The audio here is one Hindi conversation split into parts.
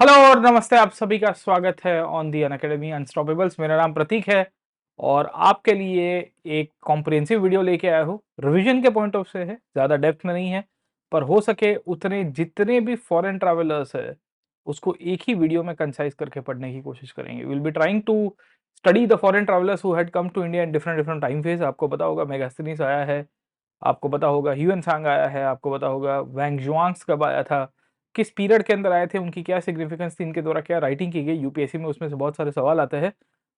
हेलो और नमस्ते, आप सभी का स्वागत है ऑन दी अनअकैडमी अनस्टॉपेबल्स। मेरा नाम प्रतीक है और आपके लिए एक कॉम्प्रिहेंसिव वीडियो लेके आया हूँ। रिवीजन के पॉइंट ऑफ से है, ज़्यादा डेप्थ में नहीं है, पर हो सके उतने जितने भी फॉरेन ट्रैवलर्स है, उसको एक ही वीडियो में कंसाइज़ करके पढ़ने की कोशिश करेंगे। We will be trying to study the foreign travellers who had come to India in different different time phase. आपको पता होगा मेगास्थिनीस आया है, आपको पता होगा ह्यूएन सांग आया है, आपको पता होगा वैंग जुआंग्स कब आया था, किस पीरियड के अंदर आए थे, उनकी क्या सिग्निफिकेंस थी, इनके द्वारा क्या राइटिंग की गई यूपीएससी में, उसमें से बहुत सारे सवाल आते हैं।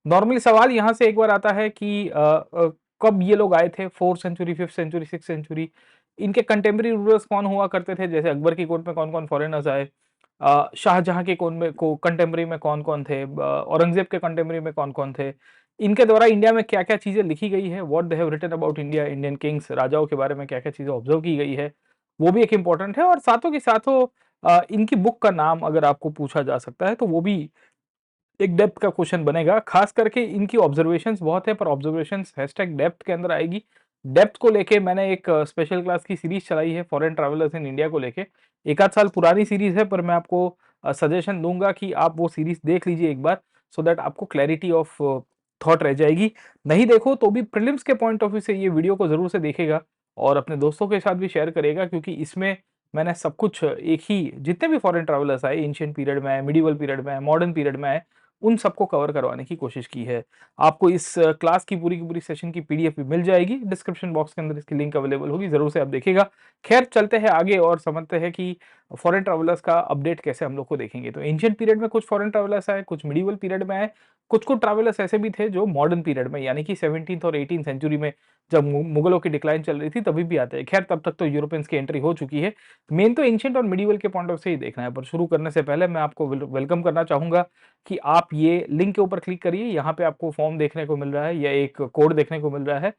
नॉर्मली सवाल यहाँ से एक बार आता है कि कब ये लोग आए थे, 4th century, 5th century, 6th century, इनके कंटेम्पररी रूलर्स कौन हुआ करते थे, जैसे अकबर की कोर्ट में कौन-कौन फॉरेनर्स आए, शाहजहाँ के कोन में को कंटेम्पररी में कौन-कौन थे, औरंगज़ेब के कंटेम्पररी में कौन-कौन थे, इनके द्वारा इंडिया में क्या-क्या चीज़ें लिखी गई है, what they have written about India, Indian kings, राजाओं के बारे में क्या-क्या चीज़ें ऑब्जर्व की गई है, वो भी एक इम्पोर्टेंट है। और साथों के साथों इनकी बुक का नाम अगर आपको पूछा जा सकता है, तो वो भी एक डेप्थ का क्वेश्चन बनेगा। खास करके इनकी ऑब्जर्वेशंस बहुत है, पर ऑब्जर्वेशंस हैशटैग डेप्थ के अंदर आएगी। डेप्थ को लेके मैंने एक स्पेशल क्लास की सीरीज चलाई है फॉरेन ट्रैवलर्स इन इंडिया को लेके। 1 आध साल पुरानी सीरीज है, पर मैं आपको सजेशन दूँगा कि आप वो सीरीज देख लीजिए एक बार, सो दैट आपको क्लैरिटी ऑफ थॉट रह जाएगी। नहीं देखो तो भी प्रीलिम्स के पॉइंट ऑफ व्यू से ये वीडियो को ज़रूर से देखिएगा और अपने दोस्तों के साथ भी शेयर करिएगा, क्योंकि इसमें मैंने सब कुछ एक ही जितने भी फॉरेन ट्रैवलर्स आए, एंशिएंट पीरियड में आए, मिडीवल पीरियड में आए, मॉडर्न पीरियड में आए, उन सबको कवर करवाने की कोशिश की है। आपको इस क्लास की पूरी सेशन की पीडीएफ भी मिल जाएगी, डिस्क्रिप्शन बॉक्स के अंदर इसकी लिंक अवेलेबल होगी, ज़रूर से आप देखिएगा। खैर चलते हैं आगे और समझते हैं कि फॉरेन ट्रैवलर्स का अपडेट कैसे हम लोग को देखेंगे। तो एंशिएंट पीरियड में कुछ फॉरेन ट्रैवलर्स आए, कुछ मिडीवल पीरियड में आए, कुछ-कुछ ट्रैवलर्स ऐसे भी थे जो मॉडर्न पीरियड में, यानी कि 17th और 18th सेंचुरी में, जब मुगलों की डिक्लाइन चल रही थी, तभी भी आते हैं। खैर तब तक तो यूरोपियंस की एंट्री हो चुकी है। मेन तो एंशिएंट और मिडीवल के पॉइंट ऑफ से ही देखना है, पर शुरू करने से पहले मैं आपको वेलकम करना चाहूँगा कि आप ये लिंक के ऊपर क्लिक करिए। यहाँ पे आपको फॉर्म देखने को मिल रहा है या एक कोड देखने को मिल रहा है।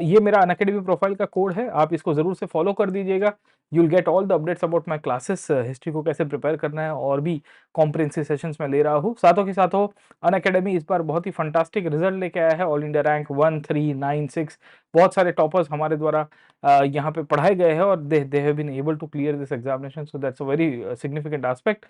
ये मेरा अनअकैडमी प्रोफाइल का कोड है, आप इसको ज़रूर से फॉलो कर दीजिएगा। You will get all the updates about my classes, history को कैसे प्रिपेयर करना है और भी कॉम्प्रिहेंसिव सेशंस मैं ले रहा हूँ। साथों के साथों अनअकैडमी इस बार बहुत ही फैंटास्टिक रिजल्ट लेके आया है, ऑल इंडिया रैंक 1, 3, 9, 6, बहुत सारे टॉपर्स हमारे द्वारा यहाँ पे पढ़ाए गए हैं और they have been able to clear this examination, so that's a very significant aspect.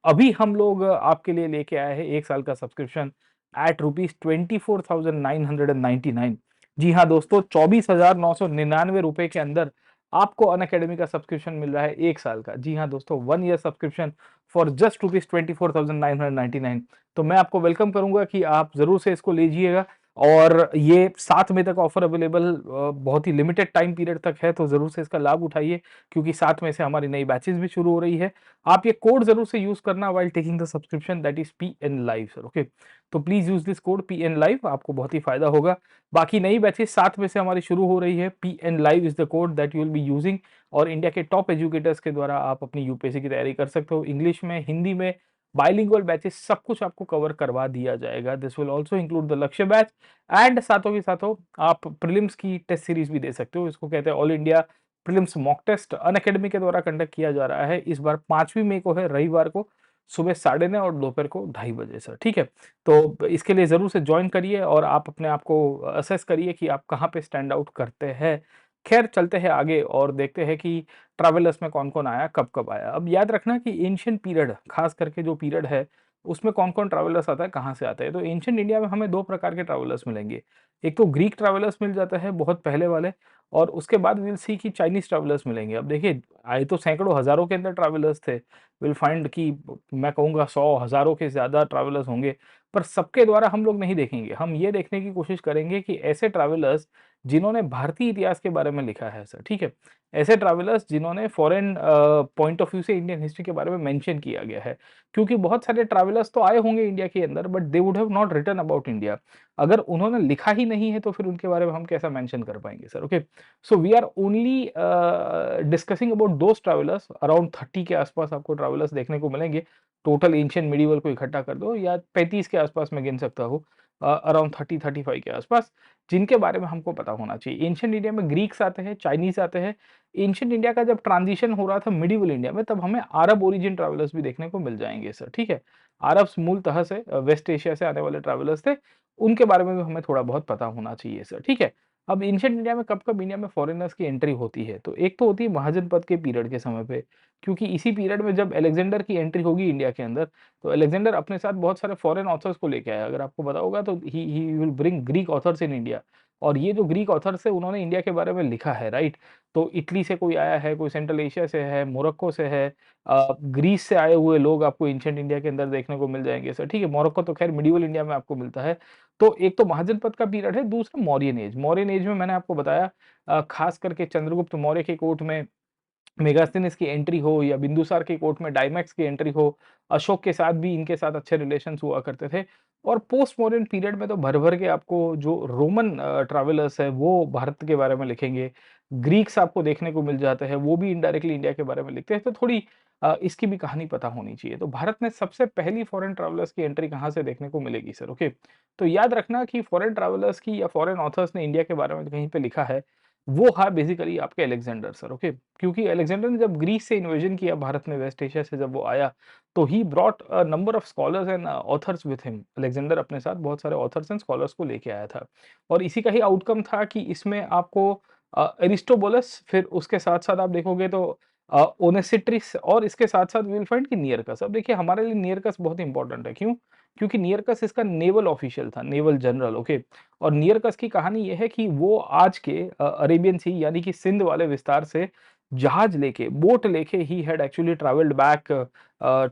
अभी हम लोग आपके लिए लेके आए हैं 1 साल का सब्सक्रिप्शन एट ₹24,999। जी हाँ दोस्तों, 24,999 रुपए के अंदर आपको अनअकैडमी का सब्सक्रिप्शन मिल रहा है 1 साल का। जी हाँ दोस्तों, 1 ईयर सब्सक्रिप्शन फॉर जस्ट ₹24,999। तो मैं आपको वेलकम करूँगा कि आप ज़रूर से इसको लीजिएगा और ये 7 मई तक ऑफर अवेलेबल बहुत ही लिमिटेड टाइम पीरियड तक है, तो ज़रूर से इसका लाभ उठाइए, क्योंकि 7 मई से हमारी नई बैचेज़ भी शुरू हो रही है। आप ये कोड ज़रूर से यूज़ करना while taking the subscription, that is PN live sir, okay. तो please use this code PN live, आपको बहुत ही फ़ायदा होगा। बाकी नई बैचेज़ 7 में से हमारी शुरू हो रही है, PN live is the code that you will be using और इंडिया के टॉप एजुकेटर्स के द्वारा आप अपनी यूपीएससी की तैयारी कर सकते हो। इंग्लिश में, हिंदी में, बाइलिंगुअल बैचेज़ सब कुछ आपको कवर करवा दिया जाएगा। This will also include the लक्ष्य बैच एंड साथों के साथों आप प्रीलिम्स की टेस्ट सीरीज़ भी दे सकते हो। इसको कहते हैं all India prelims mock test, Unacademy के द्वारा कंडक्ट किया जा रहा है। इस बार 5वीं मई को है, रविवार को, सुबह 9:30 और दोपहर को 2:30 बजे सर, ठीक है? तो इसके लिए ज़रूर से जॉइन करिए और आप अपने आप को असेस करिए कि आप कहाँ पे स्टैंड आउट करते हैं। खैर चलते हैं आगे और देखते हैं कि ट्रैवलर्स में कौन-कौन आया, कब-कब आया। अब याद रखना कि एंशिएंट पीरियड, खास करके जो पीरियड है, उसमें कौन-कौन ट्रैवलर्स आता है, कहाँ से आता है। तो एंशिएंट इंडिया में हमें 2 प्रकार के ट्रैवलर्स मिलेंगे। एक तो ग्रीक ट्रैवलर्स मिल जाता है, बहुत पहले वाले, और उसके बाद वी विल सी कि चाइनीज़ ट्रैवलर्स मिलेंगे। अब देखिए, आए तो सैकड़ों, हज़ारों के अंदर ट्रैवलर्स थे। विल फाइंड कि मैं कहूँगा 100, हज़ारों के ज़्यादा ट्रैवलर्स होंगे, पर सबके द्वारा हम लोग नहीं देखेंगे। हम ये देखने की कोशिश करेंगे कि ऐसे ट्रैवलर्स जिन्होंने भारतीय इतिहास के बारे में लिखा है सर, ठीक है? ऐसे ट्रैवलर्स जिन्होंने फॉरेन पॉइंट ऑफ व्यू से इंडियन हिस्ट्री के बारे में मेंशन किया गया है। क्योंकि बहुत सारे ट्रैवलर्स तो आए होंगे इंडिया के अंदर, but they would have not written about India. अगर उन्होंने लिखा ही नहीं है, तो फिर उनके बारे में हम कैसा मेंशन कर पाएँगे sir, okay? So we are only discussing about those travellers, around 30 के आसपास आपको ट्रैवलर्स देखने को मिलेंगे। टोटल एंशिएंट मिडीवल को इकट्ठा कर दो या 35 के आसपास मैं गिन सकता हूँ, अराउंड 30-35 के आसपास, जिनके बारे में हमको पता होना चाहिए। एंशिएंट इंडिया में ग्रीक्स आते हैं, चाइनीज़ आते हैं। एंशिएंट इंडिया का जब ट्रांजिशन हो रहा था मिडीवल इंडिया में, तब हमें अरब ओरिजिन ट्रैवलर्स भी देखने को मिल जाएँगे सर, ठीक है? अरब्स मूलतः से वेस्ट एशिया से आने वाले ट्रैवलर्स थे, उनके बारे में भी हमें थोड़ा बहुत पता होना चाहिए सर, ठीक है? अब एंशिएंट इंडिया में कब-कब इंडिया में फॉरेनर्स की एंट्री होती है, तो एक तो होती है महाजनपद के पीरियड के समय पे, क्योंकि इसी पीरियड में जब अलेक्जेंडर की एंट्री होगी इंडिया के अंदर, तो अलेक्जेंडर अपने साथ बहुत सारे फॉरेन ऑथर्स को लेके आया। अगर आपको पता होगा तो he will bring Greek authors in India, और ये जो ग्रीक ऑथर्स है उन्होंने इंडिया के बारे में लिखा है, राइट? तो इटली से कोई आया है, कोई सेंट्रल एशिया से है, मोरक्को से है, ग्रीस से आए हुए लोग आपको एंशिएंट इंडिया के अंदर देखने को मिल जाएँगे सर, ठीक है? मोरक्को तो खैर मिडीवल इंडिया में आपको मिलता है। तो एक तो महाजनपद का पीरियड है, दूसरा मौर्यन एज। मौर्यन एज में मैंने आपको बताया खास करके चंद्रगुप्त मौर्य के कोर्ट में मेगास्थनीज की एंट्री हो या बिंदुसार की कोर्ट में डायमैक्स की एंट्री हो, अशोक के साथ भी इनके साथ अच्छे रिलेशंस हुआ करते थे। और पोस्ट मॉडर्न पीरियड में तो भर-भर के आपको जो रोमन ट्रैवलर्स हैं वो भारत के बारे में लिखेंगे। ग्रीक्स आपको देखने को मिल जाते हैं, वो भी इनडायरेक्टली इंडिया के बारे में लिखते हैं, तो थोड़ी इसकी भी कहानी पता होनी चाहिए। तो भारत में सबसे पहली फॉरेन ट्रैवलर्स की एंट्री कहाँ से देखने को मिलेगी सर, ओके? तो याद रखना कि फॉरेन ट्रैवलर्स की या फॉरेन ऑथर्स ने इंडिया के बारे में कहीं पे लिखा है, वो है बेसिकली आपके अलेक्जेंडर सर, ओके? क्योंकि अलेक्जेंडर ने जब ग्रीस से इन्वेजन किया भारत में, वेस्ट एशिया से जब वो आया, तो he brought a number of scholars and authors with him. Alexander अपने साथ बहुत सारे ऑथर्स एंड स्कॉलर्स को लेके आया था, और इसी का ही आउटकम था कि इसमें आपको एरिस्टोबुलस, फिर उसके साथ-साथ आप देखोगे तो ओनेसिट्रिस, और इसके साथ-साथ वी विल फाइंड कि नियरकस। अब देखिए हमारे लिए नियरकस बहुत इंपॉर्टेंट है, क्यों? क्योंकि नियरकस इसका नेवल ऑफिशियल था, नेवल जनरल, ओके? और नियरकस की कहानी ये है कि वो आज के अरेबियन सी यानी कि सिंध वाले विस्तार से जहाज लेके, बोट लेके ही had actually travelled back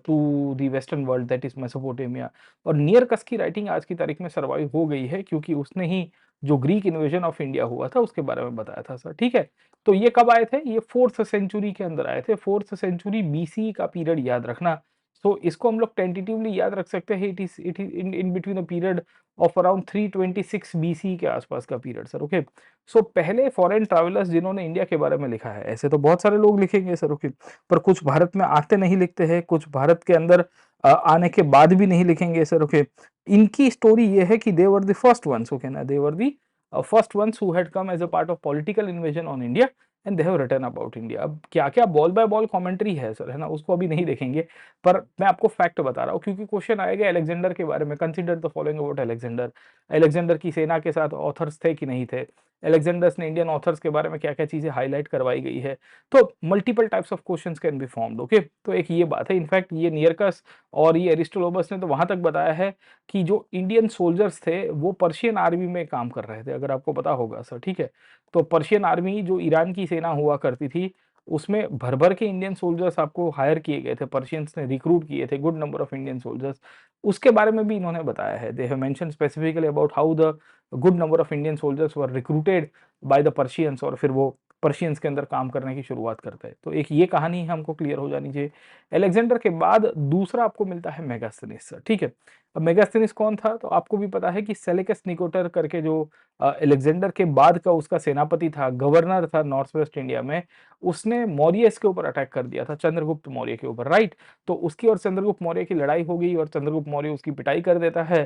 to the western world, that is Mesopotamia. और नियरकस की राइटिंग आज की तारीख में सर्वाइव हो गई है, क्योंकि उसने ही जो ग्रीक इन्वेजन ऑफ इंडिया हुआ था उसके बारे में बताया था सर, ठीक है? तो ये कब आए थे? ये 4th सेंचुरी के अंदर आए थे, 4th सेंचुरी बीसी का पीरियड याद रखना। तो इसको हम लोग टेंटेटिवली याद रख सकते हैं, it is in in between a period of around 326 BC के आसपास का पीरियड सर, ओके? सो पहले फॉरेन ट्रैवलर्स जिन्होंने इंडिया के बारे में लिखा है, ऐसे तो बहुत सारे लोग लिखेंगे सर, ओके? पर कुछ भारत में आते नहीं लिखते हैं, कुछ भारत के अंदर आने के बाद भी नहीं लिखेंगे सर, ओके? इनकी स्टोरी ये है कि they were the first ones, okay ना? They were the first ones who had come as a part of political invasion on India and they have written about India. अब क्या-क्या बॉल बाय बॉल कमेंट्री है सर, है ना? उसको अभी नहीं देखेंगे, पर मैं आपको फैक्ट बता रहा हूँ, क्योंकि क्वेश्चन आएगा अलेक्जेंडर के बारे में, consider the following about Alexander. Alexander की सेना के साथ ऑथर्स थे कि नहीं थे? अलेक्जेंडर्स ने इंडियन ऑथर्स के बारे में क्या-क्या चीज़ें हाइलाइट करवाई गई है? तो multiple types of questions can be formed, okay? तो एक ये बात है, इनफैक्ट ये नियरकस और ये एरिस्टोलोबस ने तो वहाँ तक बताया है कि जो इंडियन सोल्जर्स थे, वो पर्शियन आर्मी में काम कर रहे थे, अगर आपको पता होगा सर, ठीक है? तो पर्शियन आर्मी जो ईरान की सेना हुआ करती थी, उसमें भर-भर के इंडियन सोल्जर्स आपको हायर किए गए थे, पर्शियंस ने रिक्रूट किए थे good number of Indian soldiers. उसके बारे में भी इन्होंने बताया है। They have mentioned specifically about how the good number of Indian soldiers were recruited by the Persians, और फिर वो पर्शियंस के अंदर काम करने की शुरुआत करते हैं। तो एक ये कहानी हमको क्लियर हो जानी चाहिए। अलेक्जेंडर के बाद दूसरा आपको मिलता है मेगास्थनीज सर, ठीक है? अब मेगास्थनीज कौन था? तो आपको भी पता है कि सेलेकस निकोटर करके जो अलेक्जेंडर के बाद का उसका सेनापति था, गवर्नर था नॉर्थ वेस्ट इंडिया में, उसने मौर्यस के ऊपर अटैक कर दिया था, चंद्रगुप्त मौर्य के ऊपर, राइट? तो उसकी और चंद्रगुप्त मौर्य की लड़ाई हो गई और चंद्रगुप्त मौर्य उसकी पिटाई कर देता है।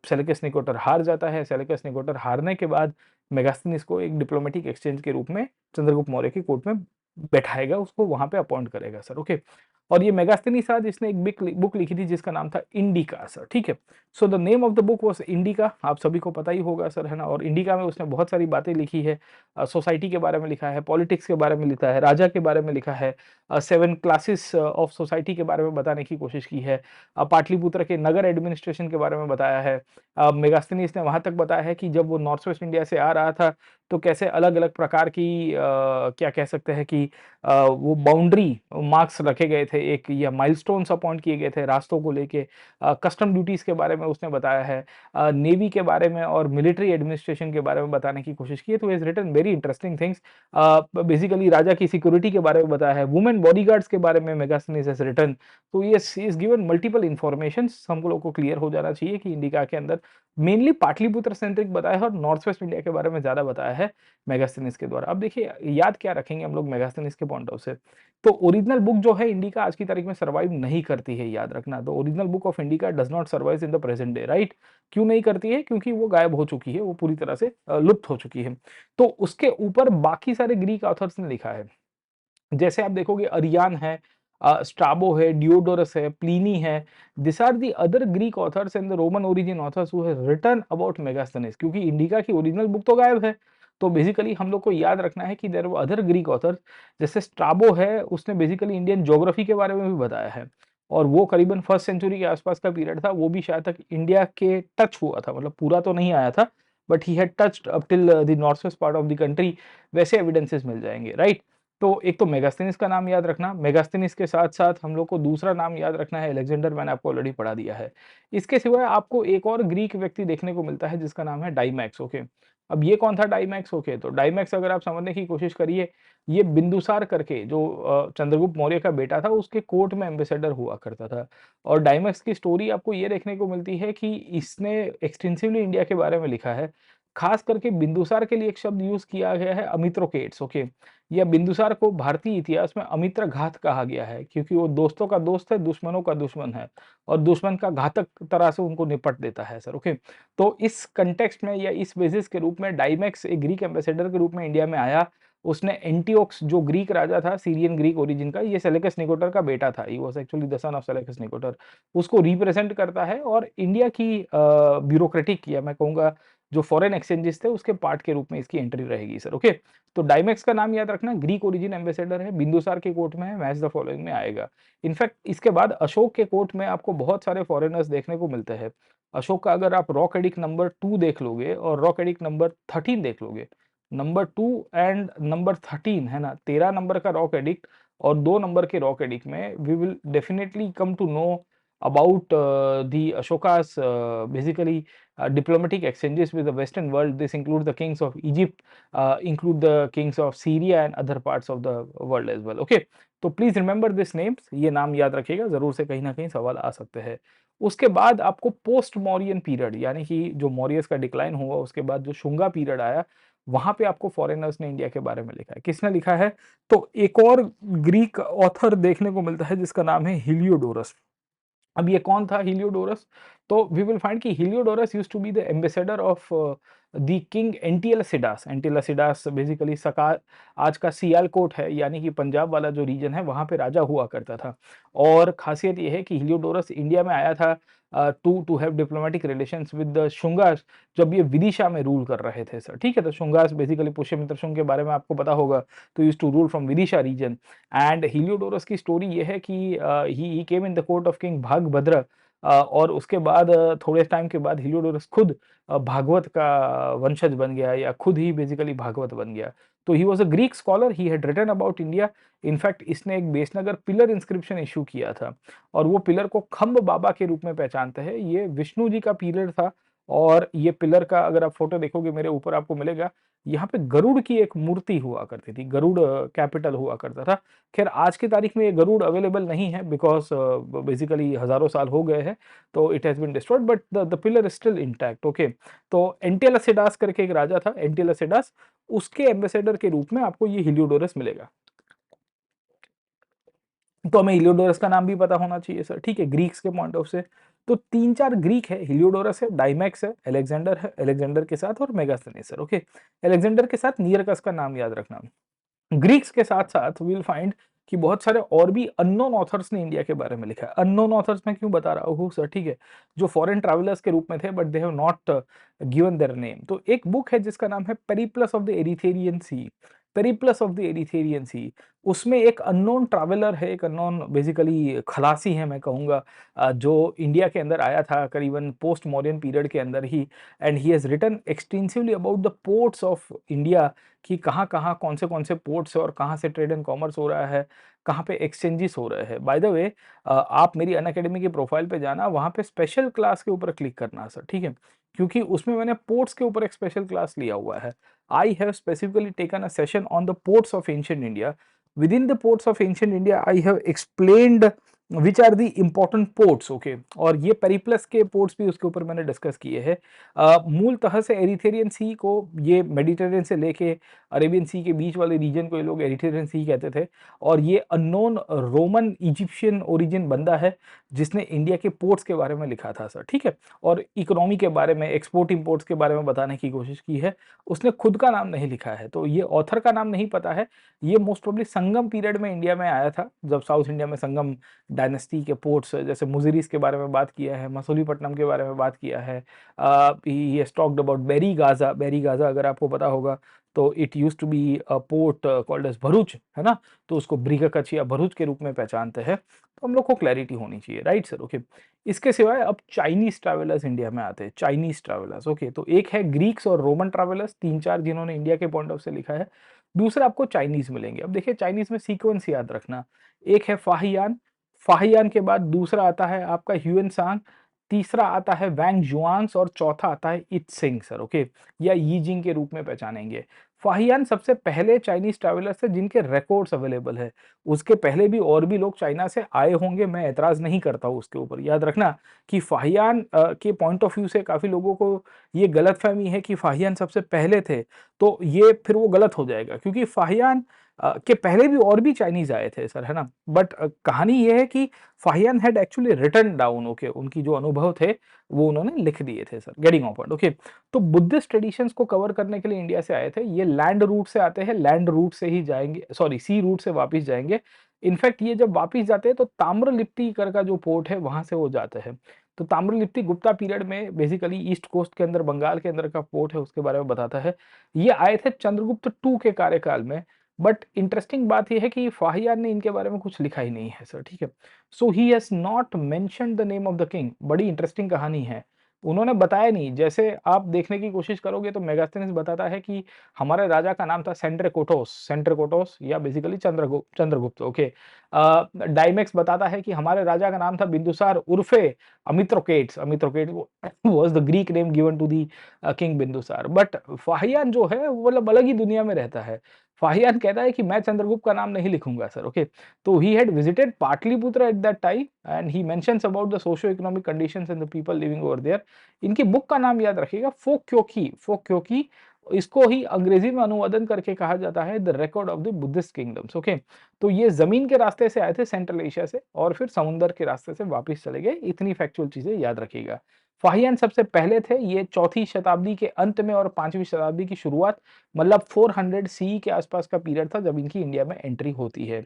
सेलेकस निकोटर हार जाता है। सेलेकस निकोटर हारने के बाद मेगास्थनीज को एक डिप्लोमेटिक एक्सचेंज के रूप में चंद्रगुप्त मौर्य की कोर्ट में बैठाएगा, उसको वहाँ पे अपॉइंट करेगा सर, ओके? और ये मेगास्थनीज था जिसने एक बुक लिखी थी जिसका नाम था इंडिका सर, ठीक है? So the name of the book was indica, आप सभी को पता ही होगा सर, है ना? और इंडिका में उसने बहुत सारी बातें लिखी है, सोसाइटी के बारे में लिखा है, पॉलिटिक्स के बारे में लिखा है, राजा के बारे में लिखा है, 7 क्लासेस ऑफ सोसाइटी के बारे में बताने की कोशिश की है, पाटलिपुत्र के नगर एडमिनिस्ट्रेशन के बारे में बताया है। मेगास्थनीज ने वहाँ तक बताया है कि जब वो नॉर्थ वेस्ट इंडिया से आ रहा था, तो कैसे अलग-अलग प्रकार की क्या कह सकते हैं कि वो बाउंड्री मार्क्स रखे गए थे, एक या माइलस्टोन्स अपॉइंट किए गए थे रास्तों को लेके। कस्टम ड्यूटीज़ के बारे में उसने बताया है, नेवी के बारे में और मिलिट्री एडमिनिस्ट्रेशन के बारे में बताने की कोशिश की है। तो he has written very interesting things. Basically राजा की सिक्योरिटी के बारे में बताया है, वुमेन बॉडीगार्ड्स के बारे में मेगास्थनीज हैज़ रिटन। तो yes, he is given multiple informations, हम लोग को क्लियर हो जाना चाहिए कि इंडिका के अंदर मेनली पाटलिपुत्र सेंट्रिक बताया है और नॉर्थ वेस्ट इंडिया के बारे में ज़्यादा बताया है मेगास्थनीज के द्वारा। अब देखिए याद क्या रखेंगे हम लोग मेगास्थनीज के पॉइंट ऑफ से, तो ओरिजिनल बुक जो है इंडिका आज की तारीख में सर्वाइव नहीं करती है, याद रखना। The original book of indica does not survive in the present day, right? क्यों नहीं करती है? क्योंकि वो गायब हो चुकी है, वो पूरी तरह से लुप्त हो चुकी है। तो उसके ऊपर बाकी सारे ग्रीक ऑथर्स ने लिखा है। जैसे आप देखोगे अरियान है, स्ट्राबो है, डियोडोरस है, प्लिनी है, this are the other Greek authors and the Roman origin authors who have written about Megasthenes, क्योंकि इंडिका की ओरिजिनल बुक तो गायब है। तो बेसिकली हम लोग को याद रखना है कि there were other Greek authors, जैसे स्ट्राबो है, उसने बेसिकली इंडियन ज्योग्राफी के बारे में भी बताया है और वो करीबन फर्स्ट सेंचुरी के आसपास का पीरियड था। वो भी शायद तक इंडिया के टच हुआ था, मतलब पूरा तो नहीं आया था, but he had touched up till the north west part of the country. वैसे एविडेंसेस मिल जाएंगे, राइट। तो एक तो मेगास्थनीज का नाम याद रखना, मेगास्थनीज के साथ साथ हम लोग को दूसरा नाम याद रखना है अलेक्जेंडर, मैंने आपको ऑलरेडी पढ़ा दिया है। इसके सिवाय आपको एक और ग्रीक व्यक्ति देखने को मिलता है जिसका नाम है डाइमैक्स, ओके। अब ये कौन था डाइमैक्स, ओके, तो डाइमैक्स अगर आप समझने की कोशिश करिए, ये बिंदुसार करके जो चंद्रगुप्त मौर्य का बेटा था, उसके कोर्ट में एम्बेसडर हुआ करता था। और डाइमैक्स की स्टोरी आपको ये देखने को मिलती है कि इसने एक्सटेंसिवली इंडिया के बारे में लिखा है। खास करके बिंदुसार के लिए एक शब्द यूज किया गया है, अमित्रोकेट्स, ओके। या बिंदुसार को भारतीय इतिहास में अमित्र घात कहा गया है, क्योंकि वो दोस्तों का दोस्त है, दुश्मनों का दुश्मन है और दुश्मन का घातक तरह से उनको निपट देता है सर, ओके। तो इस कंटेक्स्ट में या इस बेसिस के रूप में डाइमैक्स एक ग्रीक एम्बेसडर के रूप में इंडिया में आया। उसने एंटीओक्स, जो ग्रीक राजा था, सीरियन ग्रीक ओरिजिन का, ये सेलेकस निकोटर का बेटा था, he was actually the son of Seleucus Nicator, उसको रिप्रेजेंट करता है और इंडिया की ब्यूरोक्रेटिक, या मैं कहूंगा जो फॉरेन एक्सचेंजेस थे उसके पार्ट के रूप में इसकी एंट्री रहेगी सर, ओके। तो डाइमैक्स का नाम याद रखना, ग्रीक ओरिजिन एम्बेसडर है, बिंदुसार के कोर्ट में है, मैच द फॉलोइंग में आएगा। इनफैक्ट इसके बाद अशोक के कोर्ट में आपको बहुत सारे फॉरेनर्स देखने को मिलते हैं। अशोक का अगर आप रॉक एडिक्ट नंबर 2 देख लोगे और रॉक एडिक्ट नंबर 13 देख लोगे, नंबर 2 एंड नंबर 13 है ना, 13 नंबर का रॉक एडिक्ट और 2 नंबर के रॉक एडिक्ट में we will definitely come to know about the Ashoka's basically diplomatic exchanges with the Western world. This includes the kings of Egypt, include the kings of Syria and other parts of the world as well. Okay, तो प्लीज रिमेंबर दिस नेम्स, ये नाम याद रखिएगा, जरूर से कहीं ना कहीं सवाल आ सकते हैं। उसके बाद आपको पोस्ट मौर्यन पीरियड, यानी कि जो मौर्यस का डिक्लाइन हुआ उसके बाद जो शुंगा पीरियड आया, वहां पे आपको फॉरेनर्स ने इंडिया के बारे में लिखा है। किसने लिखा है, तो एक और ग्रीक ऑथर देखने को मिलता है जिसका नाम है हिलियोडोरस। अब ये कौन था हिलियोडोरस, तो वी विल फाइंड कि Heliodorus used to be the ambassador of the king Antialcidas. Antialcidas basically सका, आज का सियालकोट है, यानी कि पंजाब वाला जो रीजन है, वहां पे राजा हुआ करता था। और खासियत ये है कि हिलियोडोरस इंडिया में आया था to have diplomatic relations with the Shungas, जब ये विदिशा में रूल कर रहे थे सर, ठीक है। तो शुंगास बेसिकली पुष्यमित्र शुंग के बारे में आपको पता होगा, तो used to rule from Vidisha region. And Heliodorus की स्टोरी ये है कि he came in the court of king Bhagabhadra, और उसके बाद थोड़े टाइम के बाद हिलियोडोरस खुद भागवत का वंशज बन गया, या खुद ही बेसिकली भागवत बन गया। तो he was a Greek scholar, he had written about India. In fact इसने एक बेसनगर पिलर इंस्क्रिप्शन इशू किया था, और वो पिलर को खम्ब बाबा के रूप में पहचानते हैं। ये विष्णु जी का पिलर था, और ये पिलर का अगर आप फोटो देखोगे मेरे ऊपर आपको मिलेगा, यहाँ पे गरुड़ की एक मूर्ति हुआ करती थी, गरुड़ कैपिटल हुआ करता था। खैर आज की तारीख में ये गरुड़ अवेलेबल नहीं है, बिकॉज बेसिकली हजारों साल हो गए हैं, तो it has been destroyed, but the pillar is still intact, okay. तो एंटिलसिडास करके एक राजा था, एंटिलसिडास, उसके एम्बेसडर के रूप में आपको ये हिलियोडोरस मिलेगा। तो हमें हिलियोडोरस का नाम भी पता होना चाहिए सर, ठीक है, ग्रीक्स के पॉइंट ऑफ से। तो 3-4 ग्रीक है, हिलियोडोरस है, डाइमैक्स है, अलेक्जेंडर के साथ और मेगास्थनीज सर, ओके। अलेक्जेंडर के साथ नियरकस का नाम याद रखना। ग्रीक्स के साथ साथ वील फाइंड कि बहुत सारे और भी अननोन ऑथर्स ने इंडिया के बारे में लिखा है। अननोन ऑथर्स मैं क्यों बता रहा हूँ सर, ठीक है, जो फॉरेन ट्रैवलर्स के रूप में थे, but they have not given their name. तो एक बुक है जिसका नाम है Periplus of the Erythraean Sea, Periplus of the Erythraean Sea. उसमें एक अननोन ट्रैवलर है, एक अननोन बेसिकली खलासी है मैं कहूँगा, जो इंडिया के अंदर आया था करीबन पोस्ट मॉडर्न पीरियड के अंदर ही। And he has written extensively about the ports of India, कि कहाँ-कहाँ, कौन से पोर्ट्स है और कहाँ से ट्रेड एंड कॉमर्स हो रहा है, कहाँ पे एक्सचेंजेस हो रहे हैं। बाय द वे आप मेरी अनअकैडमी की प्रोफाइल पे जाना, वहाँ पे स्पेशल क्लास के ऊपर क्लिक करना सर, ठीक है, क्योंकि उसमें मैंने पोर्ट्स के ऊपर एक स्पेशल क्लास लिया हुआ है। I have specifically taken a session on the ports of ancient India. Within the ports of ancient India I have explained which are the important ports, okay. और ये पेरिप्लस के पोर्ट्स भी उसके ऊपर मैंने डिस्कस किए हैं। मूलतः से एरिथेरियन सी को, ये मेडिटेरियन से लेके अरेबियन सी के बीच वाले रीजन को ये लोग एरिथेरियन सी कहते थे। और ये अननोन रोमन इजिप्शियन ओरिजिन बंदा है जिसने इंडिया के पोर्ट्स के बारे में लिखा था सर, ठीक है, और इकोनॉमी के बारे में, एक्सपोर्ट इंपोर्ट्स के बारे में बताने की कोशिश की है। उसने खुद का नाम नहीं लिखा है, तो ये ऑथर का नाम नहीं पता है। ये मोस्ट प्रोबेबली संगम पीरियड में इंडिया में आया था, जब साउथ इंडिया में संगम डायनेस्टी के पोर्ट्स जैसे मुजिरिस के बारे में बात किया है, मसूलीपट्टनम के बारे में बात किया है। He has talked about Barygaza अगर आपको पता होगा तो it used to be a port called as Bharuch, है ना? तो उसको ब्रिगकच या भरूच के रूप में पहचानते हैं। तो हम लोग को क्लैरिटी होनी चाहिए, राइट सर? ओके। इसके सिवाय अब चाइनीज़ ट्रैवलर्स इंडिया में आते हैं, चाइनीज़ ट्रैवलर्स, ओके। तो एक है ग्रीक्स और रोमन ट्रैवलर्स, 3-4 जिन्होंने इंडिया के पॉइंट ऑफ से लिखा है। दूसरा आपको चाइनीज़ मिलेंगे। अब देखिए चाइनीज़ में सीक्वेंस याद रखना, एक है फाहियान, फाहियान के बाद दूसरा आता है आपका ह्यूएन तीसरा आता है वैंग जुआंग्स और चौथा आता है इत्सिंग सर, ओके, या यीजिंग के रूप में पहचानेंगे। फाहियान सबसे पहले चाइनीज़ ट्रैवलर्स थे जिनके रिकॉर्ड्स अवेलेबल है। उसके पहले भी और भी लोग चाइना से आए होंगे, मैं ऐतराज़ नहीं करता हूँ उसके ऊपर। याद रखना कि फाहियान के पॉइंट ऑफ व्यू से काफ़ी लोगों को ये गलतफ़हमी है कि फाहियान सबसे पहले थे, तो ये फिर वो गलत हो जाएगा क्योंकि फाहियान के पहले भी और भी चाइनीज़ आए थे सर, है ना? बट कहानी ये है कि Fahien had actually written down, okay, उनकी जो अनुभव थे, वो उन्होंने लिख दिए थे sir, getting of point, okay. तो बुद्धिस्ट ट्रेडिशंस को कवर करने के लिए इंडिया से आए थे। ये लैंड रूट से आते हैं, लैंड रूट से ही जाएँगे, सॉरी सी रूट से वापिस जाएँगे। इनफैक्ट ये जब वापिस जाते हैं तो ताम्रलिप्टी कर का जो पोर्ट है, वहाँ से वो जाते हैं। तो ताम्रलिप्टी गुप्ता पीरियड में बेसिकली ईस्ट कोस्ट के अंदर, बंगाल के अंदर का पोर्ट है, उसके बारे में बताता है। ये आए थे चंद्रगुप्त टू के कार्यकाल में, बट इंटरेस्टिंग बात ये है कि फाहियान ने इनके बारे में कुछ लिखा ही नहीं है सर, ठीक है। So he has not mentioned the name of the king, बड़ी इंटरेस्टिंग कहानी है। उन्होंने बताया नहीं, जैसे आप देखने की कोशिश करोगे तो मेगास्थनीज बताता है कि हमारे राजा का नाम था सेंट्रकोटोस या बेसिकली चंद्रगुप्त, ओके। डाइमेक्स बताता है कि हमारे राजा का नाम था बिंदुसार उर्फे Amitrochates was the Greek name given to the king Bindusara. But Fahien जो है वो मतलब अलग ही दुनिया में रहता है। फाहियान कहता है कि मैं चंद्रगुप्त का नाम नहीं लिखूंगा सर, ओके। तो he had visited Pataliputra at that time and he mentions about the socio economic conditions and the people living over there. इनकी बुक का नाम याद रखिएगा, फोक्योकी। इसको ही अंग्रेजी में अनुवादन करके कहा जाता है the record of the Buddhist kingdoms, okay. तो ये जमीन के रास्ते से आए थे सेंट्रल एशिया से और फिर समुद्र के रास्ते से वापस चले गए। इतनी फैक्चुअल चीजें याद रखिएगा। फाहियान सबसे पहले थे, ये चौथी शताब्दी के अंत में और 5वीं शताब्दी की शुरुआत, मतलब 400 सी के आसपास का पीरियड था जब इनकी इंडिया में एंट्री होती है।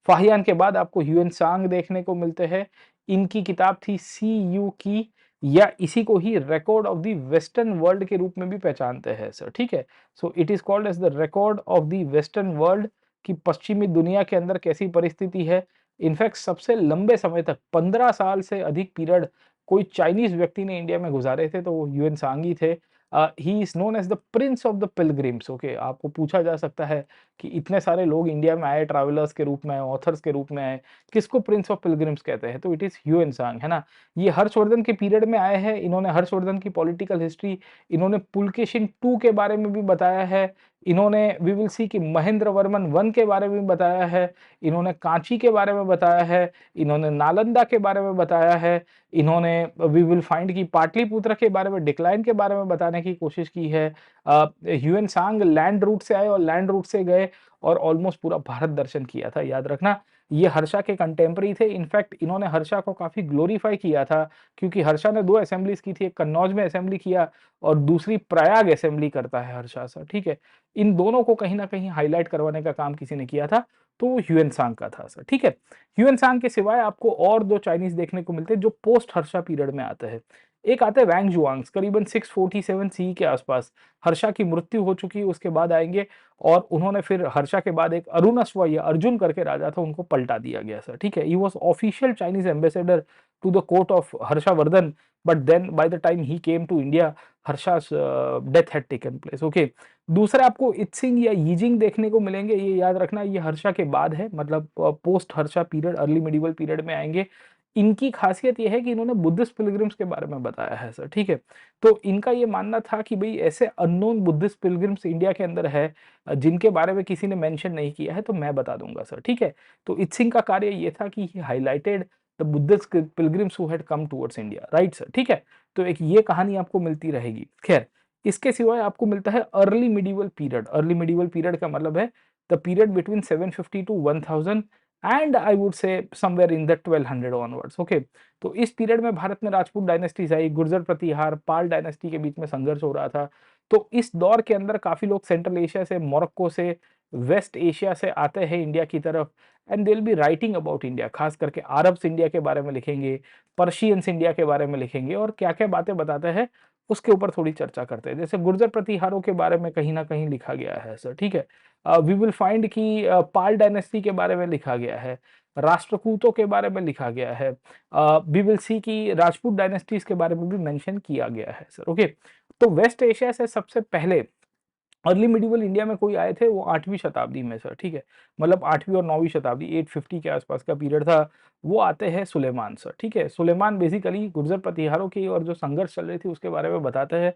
फाहियान के बाद आपको ह्यूएन देखने को मिलते हैं। इनकी किताब थी सी यू की, या इसी को ही record of the western world के रूप में भी पहचानते हैं सर, ठीक है। So it is called as the record of the western world कि पश्चिमी दुनिया के अंदर कैसी परिस्थिति है। इनफैक्ट सबसे लंबे समय तक 15 साल से अधिक पीरियड कोई चाइनीज व्यक्ति ने इंडिया में गुजारे थे तो वो ह्यूएन सांग ही थे। He is known as the prince of the pilgrims, okay. आपको पूछा जा सकता है कि इतने सारे लोग इंडिया में आए, ट्रैवलर्स के रूप में आए, ऑथर्स के रूप में आए, किसको प्रिंस ऑफ पिलग्रिम्स कहते हैं? तो इट इज ह्यूएन सांग, है ना। ये हर्षवर्धन के पीरियड में आए हैं। इन्होंने हर्षवर्धन की पॉलिटिकल हिस्ट्री, इन्होंने पुलकेशिन टू के बारे में भी बताया है। इन्होंने वी विल सी कि महेंद्र वर्मन वन के बारे में बताया है। इन्होंने कांची के बारे में बताया है। इन्होंने नालंदा के बारे में बताया है। इन्होंने वी विल फाइंड कि पाटलिपुत्र के बारे में, डिक्लाइन के बारे में बताने की कोशिश की है। ह्यूएन सांग लैंड रूट से आए और लैंड रूट से गए और ऑलमोस्ट पूरा भारत दर्शन किया था। याद रखना ये हर्षा के कंटेम्पररी थे। इनफैक्ट इन्होंने हर्षा को काफी ग्लोरीफाई किया था क्योंकि हर्षा ने 2 असेंबलीज की थी, एक कन्नौज में असेंबली किया और दूसरी प्रयाग असेंबली करता है हर्षा सर, ठीक है। इन दोनों को कहीं ना कहीं हाईलाइट करवाने का काम किसी ने किया था, तो वो ह्यूएन सांग का था सर, ठीक है। ह्यूएन सांग के सिवाय आपको और 2 चाइनीज देखने को मिलते हैं जो पोस्ट हर्षा पीरियड में आते हैं। एक आते हैं वैंग जुआंग्स, करीबन 647 सी के आसपास। हर्षा की मृत्यु हो चुकी है, उसके बाद आएंगे और उन्होंने फिर हर्षा के बाद एक अरुणस्व या अर्जुन करके राजा था, उनको पलटा दिया गया सर, ठीक है। He was official Chinese ambassador to the court of Harshavardhana, but then by the time he came to India, Harsha's death had taken place, okay. दूसरा आपको इत्सिंग या यीजिंग देखने को मिलेंगे, ये याद रखना ये हर्षा के बाद है, मतलब post Harsha period, early medieval period में आएंगे। इनकी खासियत ये है कि इन्होंने बुद्धिस्ट पिलग्रिम्स के बारे में बताया है सर, ठीक है। तो इनका ये मानना था कि भाई ऐसे अननोन बुद्धिस्ट पिलग्रिम्स इंडिया के अंदर है जिनके बारे में किसी ने मेंशन नहीं किया है, तो मैं बता दूंगा सर, ठीक है। तो इत्सिंग का कार्य ये था कि he highlighted the Buddhist pilgrims who had come towards India, right sir, ठीक है। तो एक ये कहानी आपको मिलती रहेगी। खैर, इसके सिवाय आपको मिलता है early medieval period. Early medieval period का मतलब है the period between 750 to 1000 and I would say somewhere in the 1200 onwards, okay. तो इस पीरियड में भारत में राजपूत डायनेस्टीज आई, गुर्जर प्रतिहार, पाल डायनेस्टी के बीच में संघर्ष हो रहा था। तो इस दौर के अंदर काफी लोग सेंट्रल एशिया से, मोरक्को से वेस्ट एशिया से आते हैं इंडिया की तरफ and they will be writing about India, खास करके अरब्स इंडिया के बारे में लिखेंगे, पर्शियंस इंडिया के बारे में लिखेंगे और क्या-क्या बातें बताते हैं उसके ऊपर थोड़ी चर्चा करते हैं। जैसे गुर्जर प्रतिहारों के बारे में कहीं न कहीं लिखा गया है सर, ठीक है? वी विल फाइंड कि पाल डायनेस्टी के बारे में लिखा गया है, राष्ट्रकूटों के बारे में लिखा गया है। वी विल सी कि राजपूत डायनेस्टीज़ के बारे में भी मेंशन किया गया है सर, ओके? तो वेस्ट एशिया से सबसे पहले अर्ली मिडीवल इंडिया में कोई आए थे वो 8वीं शताब्दी में सर, ठीक है? मतलब 8वीं और 9वीं शताब्दी 850 के आसपास का पीरियड था, वो आते हैं सुलेमान सर, ठीक है? सुलेमान बेसिकली गुर्जर प्रतिहारों की और जो संघर्ष चल रही थी उसके बारे में बताते हैं।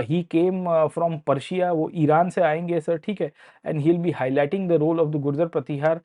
ही केम फ्रॉम पर्शिया, वो ईरान से आएँगे सर, ठीक है? And he will be highlighting the role of the Gurjara Pratihara.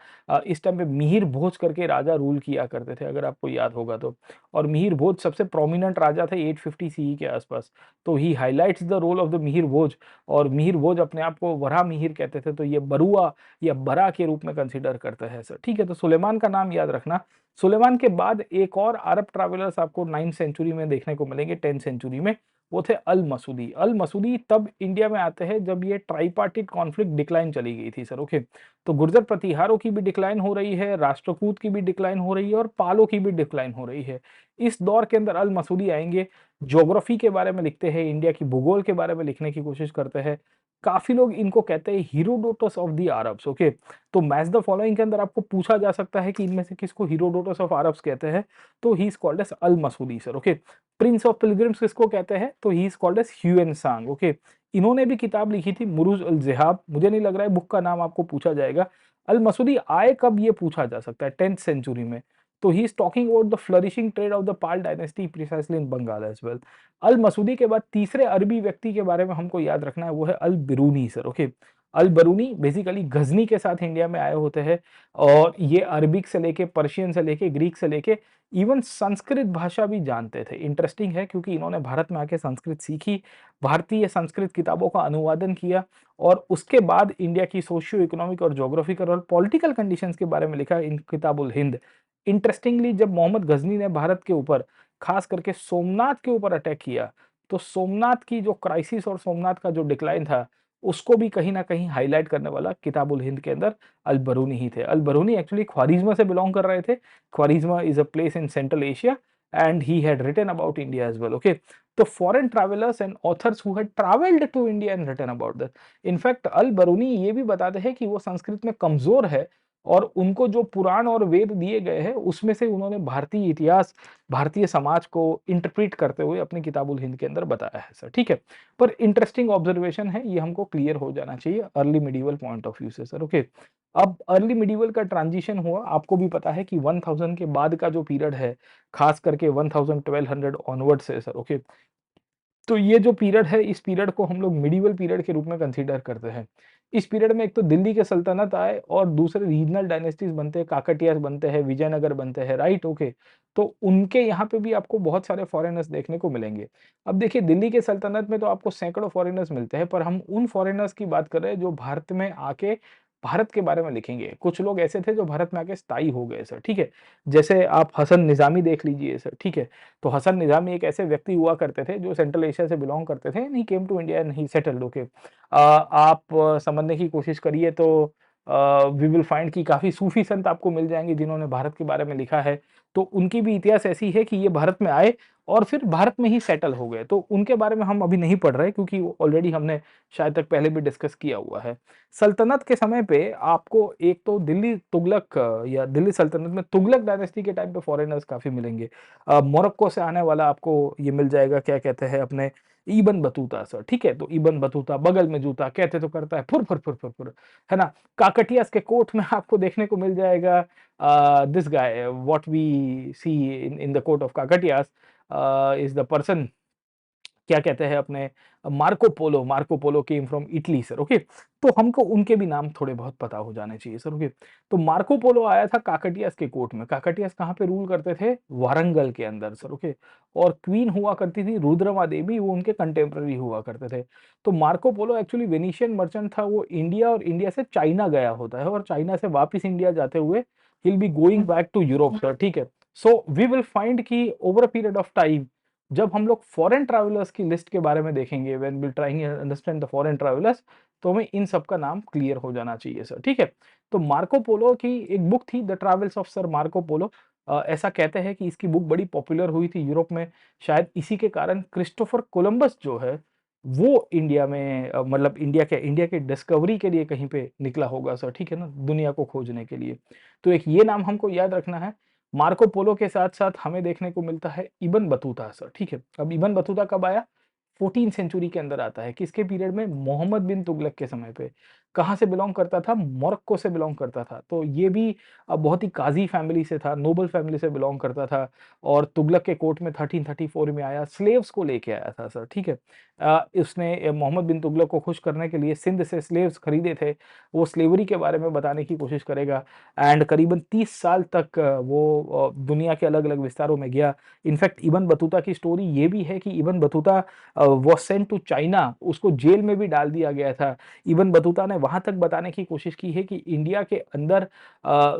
इस टाइम पे मिहिर भोज करके राजा रूल किया करते थे अगर आपको याद होगा तो। और मिहिर भोज सबसे प्रोमिनेंट राजा थे 850 सीई के आसपास। तो he highlights the role of the Mihira Bhoja और मिहिर भोज अपने आप को वराह मिहिर कहते थे, तो ये बरुआ या बरा के रूप में कंसीडर करते हैं सर, ठीक है? तो सुलेमान का नाम याद रखना। सुलेमान के बाद एक और अरब ट्रैवलर्स आपको 9th सेंचुरी में देखने को मिलेंगे, 10th सेंचुरी में, वो थे अल मसूदी। अल मसूदी तब इंडिया में आते हैं जब ये ट्राइपार्टिट कॉन्फ्लिक्ट डिक्लाइन चली गई थी सर, ओके? तो गुर्जर प्रतिहारों की भी डिक्लाइन हो रही है, राष्ट्रकूट की भी डिक्लाइन हो रही है और पालों की भी डिक्लाइन हो रही है। इस दौर के अंदर अल मसूदी आएँगे, ज्योग्राफी के बारे में लिखते हैं, इंडिया की भूगोल के बारे में लिखने की कोशिश करते हैं। काफ़ी लोग इनको कहते हैं Herodotus of the Arabs, okay? तो मैच द फॉलोइंग के अंदर आपको पूछा जा सकता है कि इनमें से किसको हीरोडोटस ऑफ अरब्स कहते हैं, तो he is called as Al Masudi sir, okay? Prince of pilgrims किसको कहते हैं, तो he is called as Hiuen Tsang, okay? इन्होंने भी किताब लिखी थी मुरूज अल ज़िहाब, मुझे नहीं लग रहा है बुक का नाम आपको पूछा जाएगा। अल मसूदी आए कब ये पूछा जा सकता है 10th सेंचुरी में। तो he is talking about the flourishing trade of the Pala dynasty precisely in Bengal as well. Al Masudi के बाद तीसरे अरबी व्यक्ति के बारे में हमको याद रखना है, वो है अल बिरूनी सर, ओके? अल बरूनी बेसिकली गज़नी के साथ इंडिया में आए होते हैं और ये अरबिक से लेके, पर्शियन से लेके, ग्रीक से लेके इवन संस्कृत भाषा भी जानते थे। इंटरेस्टिंग है क्योंकि इन्होंने भारत में आके संस्कृत सीखी, भारतीय संस्कृत किताबों का अनुवादन किया और उसके बाद इंडिया की सोशियो इकोनॉमिक और ज्योग्राफिकल और पॉलिटिकल कंडीशंस के बारे में लिखा इन किताबुल हिंद। इंटरेस्टिंगली जब मोहम्मद गज़नी ने भारत के ऊपर खास करके सोमनाथ के ऊपर अटैक किया, तो सोमनाथ की जो क्राइसिस और सोमनाथ का जो डिक्लाइन था, उसको भी कहीं न कहीं हाइलाइट करने वाला किताबुल हिंद के अंदर अल बरूनी ही थे। अल बरूनी एक्चुअली ख्वारिज़्मा से बिलॉन्ग कर रहे थे। Khwarizma is a place in Central Asia and he had written about India as well, okay? तो foreign travellers and authors who had travelled to India and written about that. In fact Al Biruni ये भी बताते हैं कि वो संस्कृत में कमज़ोर है और उनको जो पुराण और वेद दिए गए हैं, उसमें से उन्होंने भारतीय इतिहास, भारतीय समाज को इंटरप्रेट करते हुए अपनी किताबुल हिंद के अंदर बताया है सर, ठीक है? पर इंटरेस्टिंग ऑब्जर्वेशन है, ये हमको क्लियर हो जाना चाहिए early medieval point of view से सर, ओके? अब अर्ली मिडीवल का ट्रांजिशन हुआ, आपको भी पता है कि 1000 के बाद का जो पीरियड है, खास करके 1000 1200 ऑनवर्ड से सर, ओके? तो ये जो पीरियड है, इस पीरियड को हम लोग मिडीवल पीरियड के रूप में कंसीडर करते हैं। इस पीरियड में एक तो दिल्ली के सल्तनत आए और दूसरे रीजनल डायनेस्टीज़ बनते हैं, काकटियाज़ बनते हैं, विजयनगर बनते हैं, राइट? ओके। तो उनके यहाँ पे भी आपको बहुत सारे फॉरेनर्स देखने को मिलेंगे। अब देखिए दिल्ली के सल्तनत में तो आपको सैकड़ों फॉरेनर्स मिलते हैं, पर हम उन फॉरेनर्स की बात कर रहे हैं जो भारत में आके भारत के बारे में लिखेंगे। कुछ लोग ऐसे थे जो भारत में आके स्थायी हो गए सर, ठीक है? जैसे आप हसन निज़ामी देख लीजिए सर, ठीक है? तो हसन निज़ामी एक ऐसे व्यक्ति हुआ करते थे जो सेंट्रल एशिया से बिलॉन्ग करते थे and he came to India and he settled, okay. आप समझने की कोशिश करिए तो वी विल फाइंड कि काफ़ी सूफी संत आपको मिल जाएँगे जिन्होंने भारत के बारे में लिखा है। तो उनकी भी इतिहास ऐसी है कि ये भारत में आए और फिर भारत में ही सेटल हो गए। तो उनके बारे में हम अभी नहीं पढ़ रहे क्योंकि ऑलरेडी हमने शायद तक पहले भी डिस्कस किया हुआ है। सल्तनत के समय पे आपको एक तो दिल्ली तुगलक या दिल्ली सल्तनत में तुगलक डायनेस्टी के टाइम पे फॉरेनर्स काफ़ी मिलेंगे। मोरक्को से आने वाला आपको ये मिल जाएगा, क्या कहते हैं अपने इब्न बतूता सर, ठीक है? तो इब्न बतूता बगल में जूता कहते तो करता है फुर, फुर, फुर, फुर, फुर, है ना? काकटियास के कोर्ट में आपको देखने को मिल जाएगा this guy what we see in the court of Kakatiyas is the person, क्या कहते हैं अपने Marco Polo came from Italy sir, okay. तो हमको उनके भी नाम थोड़े बहुत पता हो जाने चाहिए सर, ओके। तो मार्को पोलो आया था काकटियास के कोर्ट में। काकटियास कहाँ पे रूल करते थे? वारंगल के अंदर सर, ओके। और क्वीन हुआ करती थी रुद्रमा देवी, वो उनके कंटेम्पररी हुआ करते थे। तो Marco Polo actually Venetian merchant था, वो इंडिया और इंडिया से चाइना गया होता है और चाइना से वापस इंडिया जाते हुए he will be going back to Europe sir, ठीक है। सो वी विल फाइंड कि over a period of time जब हम लोग फॉरेन ट्रैवलर्स की लिस्ट के बारे में देखेंगे, when we trying understand the foreign travellers, तो हमें इन सब का नाम क्लियर हो जाना चाहिए सर, ठीक है। तो मार्को पोलो की एक बुक थी, the travels of sir Marco Polo. ऐसा कहते हैं कि इसकी बुक बड़ी पॉपुलर हुई थी यूरोप में, शायद इसी के कारण क्रिस्टोफर कोलंबस जो है वो इंडिया में मतलब इंडिया के डिस्कवरी के लिए कहीं पे निकला होगा सर, ठीक है ना, दुनिया को खोजने के लिए। तो एक ये नाम हमको याद रखना है। मार्को पोलो के साथ-साथ हमें देखने को मिलता है इब्न बतूता सर, ठीक है। अब इब्न बतूता कब आया? 14th सेंचुरी के अंदर आता है। किसके पीरियड में? मोहम्मद बिन तुगलक के समय पे। कहाँ से बिलॉन्ग करता था? मोरक्को से बिलॉन्ग करता था। तो ये भी बहुत ही काज़ी फैमिली से था, नोबल फैमिली से बिलॉन्ग करता था और तुगलक के कोर्ट में 1334 में आया, स्लेव्स को लेके आया था सर, ठीक है। उसने मोहम्मद बिन तुगलक को खुश करने के लिए सिंध से स्लेव्स खरीदे थे। वो स्लेवरी के बारे में बताने की कोशिश करेगा एंड करीबन 30 साल तक वो दुनिया के अलग-अलग विस्तारों में गया। इनफैक्ट इब्न बतूता की स्टोरी ये भी है कि Ibn Battuta was sent to China, उसको जेल में भी डाल दिया गया था। इब्न बतूता ने वहाँ तक बताने की कोशिश की है कि इंडिया के अंदर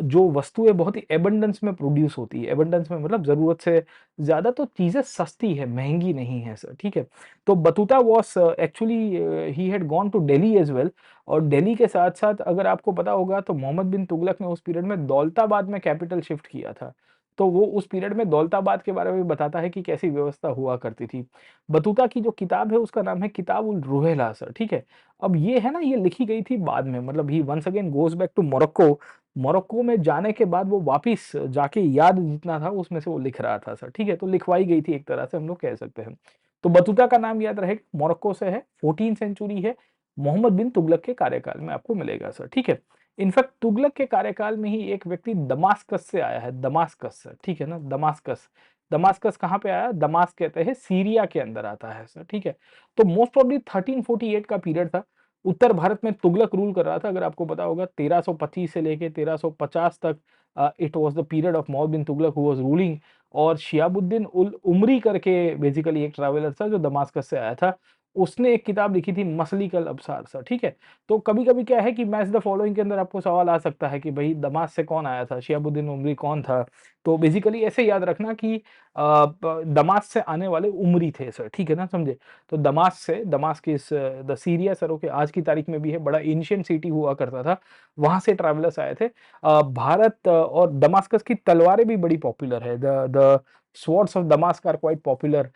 जो वस्तुएँ बहुत ही एबंडेंस में प्रोड्यूस होती है। एबंडेंस में मतलब ज़रूरत से ज़्यादा, तो चीज़ें सस्ती है, महँगी नहीं है सर, ठीक है। तो Battuta was actually he had gone to Delhi as well, और दिल्ली के साथ-साथ अगर आपको पता होगा तो मोहम्मद बिन तुगलक ने उस पीरियड में दौलताबाद में कैपिटल शिफ्ट किया था। तो वो उस पीरियड में दौलताबाद के बारे में बताता है कि कैसी व्यवस्था हुआ करती थी। बतूता की जो किताब है उसका नाम है किताब उल रुहेला सर, ठीक है। अब ये है ना, ये लिखी गई थी बाद में, मतलब he once again goes back to Morocco. Morocco में जाने के बाद वो वापिस जाके याद जितना था उसमें से वो लिख रहा था सर, ठीक है। तो लिखवाई गई थी एक तरह से हम लोग कह सकते हैं। तो बतूता का नाम याद रहेगा, मोरक्को से है, 14th सेंचुरी है, मोहम्मद बिन तुगलक के कार्यकाल में आपको मिलेगा सर, ठीक है। इनफैक्ट तुगलक के कार्यकाल में ही एक व्यक्ति दमास्कस से आया है, दमास्कस से, ठीक है ना, दमास्कस। दमास्कस कहाँ पे आया? दमास्क कहते हैं सीरिया के अंदर आता है सर, ठीक है। तो मोस्ट प्रोबब्ली 1348 का पीरियड था। उत्तर भारत में तुगलक रूल कर रहा था, अगर आपको पता होगा 1325 से लेके 1350 तक it was the period of Mohammad bin Tughlaq who was ruling. और शिहाबुद्दीन उल उमरी करके बेसिकली एक ट्रैवलर था जो दमास्कस से आया था। उसने एक किताब लिखी थी मसलिकल अब्सार सर, ठीक है। तो कभी-कभी क्या है कि मैच द फॉलोइंग के अंदर आपको सवाल आ सकता है कि भई दमाश्क से कौन आया था? शिहाबुद्दीन उमरी कौन था? तो बेसिकली ऐसे याद रखना कि प दमाश्क से आने वाले उमरी थे सर, ठीक है ना, समझे? तो Damascus is the Syria sir, okay, आज की तारीख में भी है, बड़ा एंशिएंट सिटी हुआ करता था, वहाँ से ट्रैवलर्स आए थे। भारत और दमास्कस की तलवारें भी बड़ी पॉपुलर है, the swords of Damask are quite popular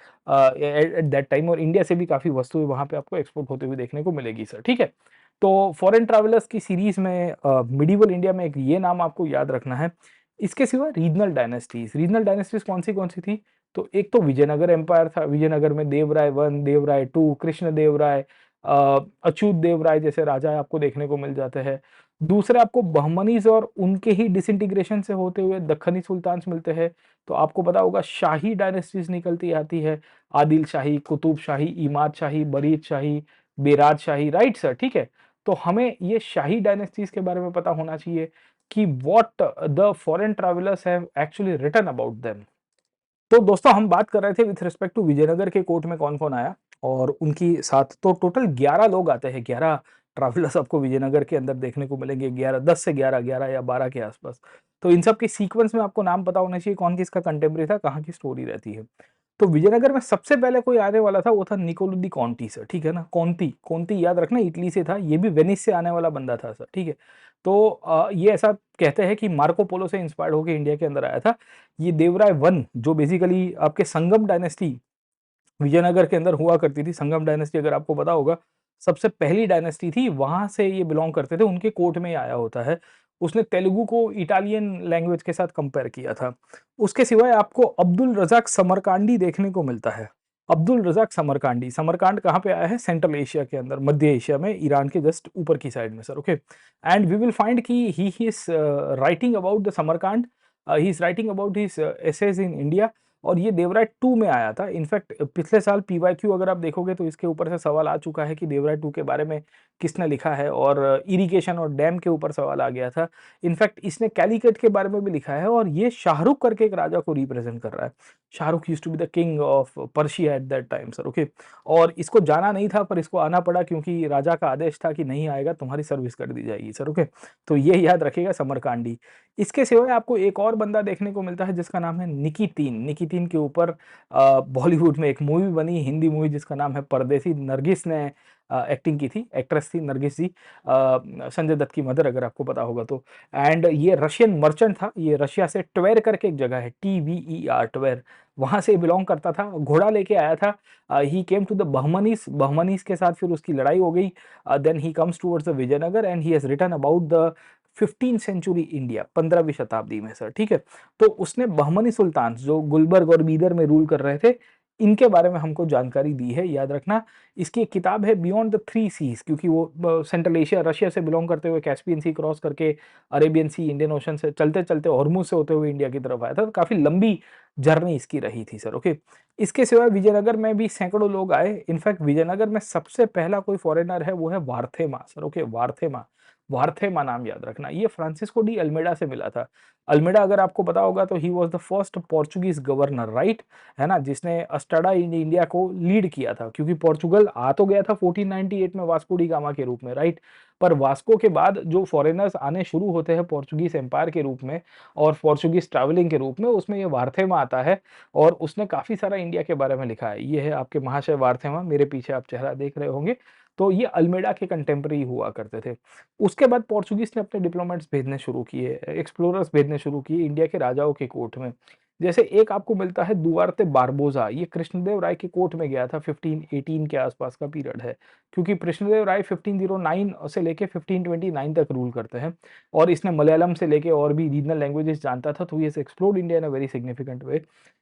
at that time, और इंडिया से भी काफ़ी वस्तुएँ वहाँ पे आपको एक्सपोर्ट होते हुए देखने को मिलेगी सर, ठीक है। तो फॉरेन ट्रैवलर्स की सीरीज़ में मिडीवल इंडिया में एक ये नाम आपको याद रखना है। इसके सिवा रीजनल डायनेस्टीज़ कौन-सी थी? तो एक तो विजयनगर एम्पायर था, विजयनगर में देवराय 1, देवराय 2, कृष्णदेवराय, अच्युत देवराय जैसे राजा आपको देखने को मिल जाते हैं। दूसरे आपको बहमनीज़ और उनके ही डिसइंटीग्रेशन से होते हुए दक्कनी सुल्तान्स मिलते हैं। तो आपको पता होगा शाही डायनेस्टीज़ निकलती आती है, आदिल शाही, कुतुब शाही, इमाद शाही, बरीद शाही, बेराद शाही, राइट सर, ठीक है। तो हमें ये शाही डायनेस्टीज़ के बारे में पता होना चाहिए कि what the foreign travellers have actually written about them. तो दोस्तों हम बात कर रहे थे विथ रिस्पेक्ट टू विजयनगर के कोर्ट में कौन-कौन आया और उनकी साथ तो टोटल 11 लोग आते हैं, 11 ट्रैवलर्स आपको विजयनगर के अंदर देखने को मिलेंगे, 11 10 से 11, 11 या 12 के आसपास। तो इन सब के सीक्वेंस में आपको नाम पता होना चाहिए कौन किसका कंटेम्परेरी था, कहाँ की स्टोरी रहती है। तो विजयनगर में सबसे पहले कोई आने वाला था वो था निकोलो दी कॉन्टी सर, ठीक है ना? कॉन्टी याद रखना इटली से था, ये भी वेनिस से आने वाला बंदा था सर, ठीक है? तो ये ऐसा कहते हैं कि मार्को पोलो से इंस्पायर्ड होके इंडिया के अंदर आया था। ये देवराय वन जो बेसिकली आपके संगम डायनेस्टी विजयनगर के अंदर हुआ करती थी। संगम डायनेस्टी अगर आपको पता होगा, सबसे पहली डायनेस्टी थी, वहाँ से ये बिलॉन्ग करते थे, उनके कोर्ट में ही आया होता है। उसने तेलुगु को इटालियन लैंग्वेज के साथ कंपेयर किया था। उसके सिवाय आपको अब्दुल रज़ाक समरकांडी देखने को मिलता है। अब्दुल रज़ाक समरकांडी, समरकांड कहाँ पे आया है? सेंट्रल एशिया के अंदर, मध्य एशिया में, ईरान के जस्ट ऊपर की साइड में sir, okay. And we will find कि he is writing about the Samarkand, he is writing about his essays in India, और ये देवराय 2 में आया था। इनफैक्ट पिछले साल पीवाईक्यू अगर आप देखोगे तो इसके ऊपर से सवाल आ चुका है कि देवराय 2 के बारे में किसने लिखा है, और इरिगेशन और डैम के ऊपर सवाल आ गया था। इनफैक्ट इसने कैलीकट के बारे में भी लिखा है, और ये शाहरुख करके एक राजा को रिप्रेजेंट कर रहा है। Shahrukh used to be the king of Persia at that time sir, okay. और इसको जाना नहीं था पर इसको आना पड़ा क्योंकि राजा का आदेश था कि नहीं आएगा तुम्हारी सर्विस कर दी जाएगी सर, ओके। तो ये याद रखिएगा समरकांडी। इसके सिवाय आपको एक और बंदा देखने को मिलता है जिसका नाम है निकी 2023 के ऊपर बॉलीवुड में एक मूवी बनी, हिंदी मूवी जिसका नाम है परदेसी। नरगिस ने एक्टिंग की थी, एक्ट्रेस थी नरगिस जी, संजय दत्त की मदर, अगर आपको पता होगा तो। एंड ये रशियन मर्चेंट था, ये रशिया से ट्वेर करके एक जगह है, TVER, ट्वेर, वहां से बिलोंग करता था, घोड़ा लेके आया था। ही केम टू द बहमनीस, बहमनीस के साथ फिर उसकी लड़ाई हो गई। Then he comes towards the Vijayanagara and he has written about the 15th century India, 15वीं शताब्दी में सर, ठीक है। तो उसने बहमनी सुल्तान जो गुलबर्ग और बीदर में रूल कर रहे थे, इनके बारे में हमको जानकारी दी है, याद रखना। इसकी एक किताब है बियॉन्ड द थ्री सीज, क्योंकि वो सेंट्रल एशिया, रशिया से बिलोंग करते हुए कैस्पियन सी क्रॉस करके अरेबियन सी, इंडियन ओशन से चलते चलते हॉर्मुज से होते हुए इंडिया की तरफ आया था। तो काफी लंबी जर्नी इसकी रही थी सर, ओके। इसके सिवाय विजयनगर में भी सैकड़ों लोग आए। इनफैक्ट विजयनगर में सबसे पहला कोई फॉरेनर है वो है वार्थेमा सर, ओके, वार्थेमा। वार्थेमा नाम याद रखना, ये फ्रांसिस्को डी अल्मेडा से मिला था। अल्मेडा अगर आपको पता होगा तो he was the first Portuguese governor, right, है ना, जिसने अस्टाडा इन इंडिया को लीड किया था, क्योंकि पोर्चुगल आ तो गया था 1498 में वास्को डी गामा के रूप में, राइट, पर वास्को के बाद जो फॉरेनर्स आने शुरू होते हैं पोर्चुगीज एम्पायर के रूप में और पोर्चुगीज ट्रैवलिंग के रूप में, उसमें ये वार्थेमा आता है और उसने काफी सारा इंडिया के बारे में लिखा है। ये है आपके महाशय वार्थेमा, मेरे पीछे आप चेहरा देख रहे होंगे। तो ये अल्मेडा के कंटेम्प्रेरी हुआ करते थे। उसके बाद पोर्चुगीज ने अपने डिप्लोमेट्स भेजने शुरू किए, एक्सप्लोरर्स भेजने शुरू किए इंडिया के राजाओं के कोर्ट में। जैसे एक आपको मिलता है दुआर्ते बारबोजा, ये कृष्णदेव राय के कोर्ट में गया था, 1518 के आसपास का पीरियड है, क्योंकि कृष्णदेव राय 1509 से लेके 1529 तक रूल करते हैं और इसने मलयालम से लेके और भी रीजनल लैंग्वेजेस जानता था, तो ये explored India in a very significant way.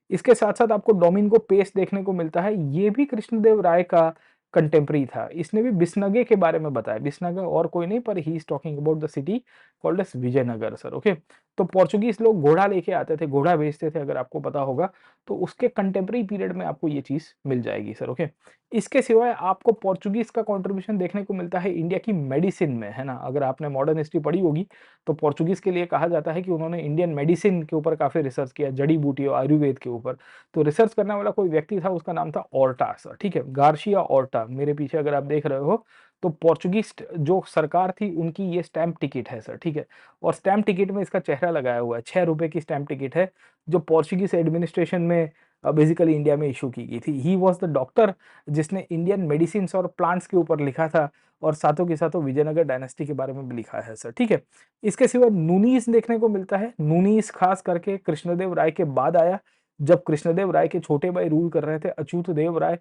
इसके साथ साथ आपको डोमिनिगो पेस देखने को मिलता है, ये भी कृष्णदेव राय का कंटेम्प्रेरी था। इसने भी बिसनगे के बारे में बताया, बिसनगा और कोई नहीं, पर he is talking about the city called as Vijayanagara sir, okay. तो पोर्चुगीज लोग घोड़ा लेके आते थे, घोड़ा बेचते थे, अगर आपको पता होगा तो उसके कंटेम्प्रेरी पीरियड में आपको ये चीज मिल जाएगी सर, ओके। इसके सिवाय आपको पोर्चुगीज का कंट्रीब्यूशन देखने को मिलता है इंडिया की मेडिसिन में, है ना। अगर आपने मॉडर्न हिस्ट्री पढ़ी होगी तो पोर्चुगीज के लिए कहा जाता है कि उन्होंने इंडियन मेडिसिन के ऊपर काफी रिसर्च किया, जड़ी बूटियों, आयुर्वेद के ऊपर। तो रिसर्च करने वाला कोई व्यक्ति था, उसका नाम था ओर्टा सर, ठीक है, गार्शिया ओर्टा, मेरे पीछे अगर आप देख रहे हो तो पोर्चुगीज जो सरकार थी उनकी ये स्टैंप टिकट है सर, ठीक है। और स्टैंप टिकट में इसका चेहरा लगाया हुआ है, 6 रुपए की स्टैंप टिकट है, जो पोर्चुगीज एडमिनिस्ट्रेशन में बेसिकली इंडिया में इशू की गई थी। ही वॉज द डॉक्टर जिसने इंडियन मेडिसिन और प्लांट्स के ऊपर लिखा था और साथों के साथों विजयनगर डायनेस्टी के बारे में भी लिखा है सर, ठीक है। इसके सिवा नूनीस देखने को मिलता है। नूनीस खास करके कृष्णदेव राय के बाद आया, जब कृष्णदेव राय के छोटे भाई रूल कर रहे थे अच्युत देव राय।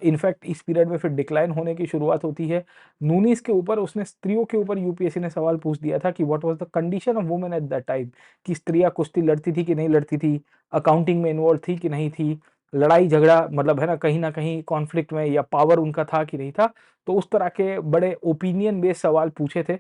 इनफैक्ट इस पीरियड में फिर डिक्लाइन होने की शुरुआत होती है। नूनीस के ऊपर उसने स्त्रियों के ऊपर यूपीएससी ने सवाल पूछ दिया था कि what was the condition of women at that time, कि स्त्रियां कुश्ती लड़ती थी कि नहीं लड़ती थी, अकाउंटिंग में इन्वॉल्व थी कि नहीं थी, लड़ाई झगड़ा मतलब है ना कहीं कॉन्फ्लिक्ट में, या पावर उनका था कि नहीं था। तो उस तरह के बड़े ओपिनियन बेस्ड सवाल पूछे थे।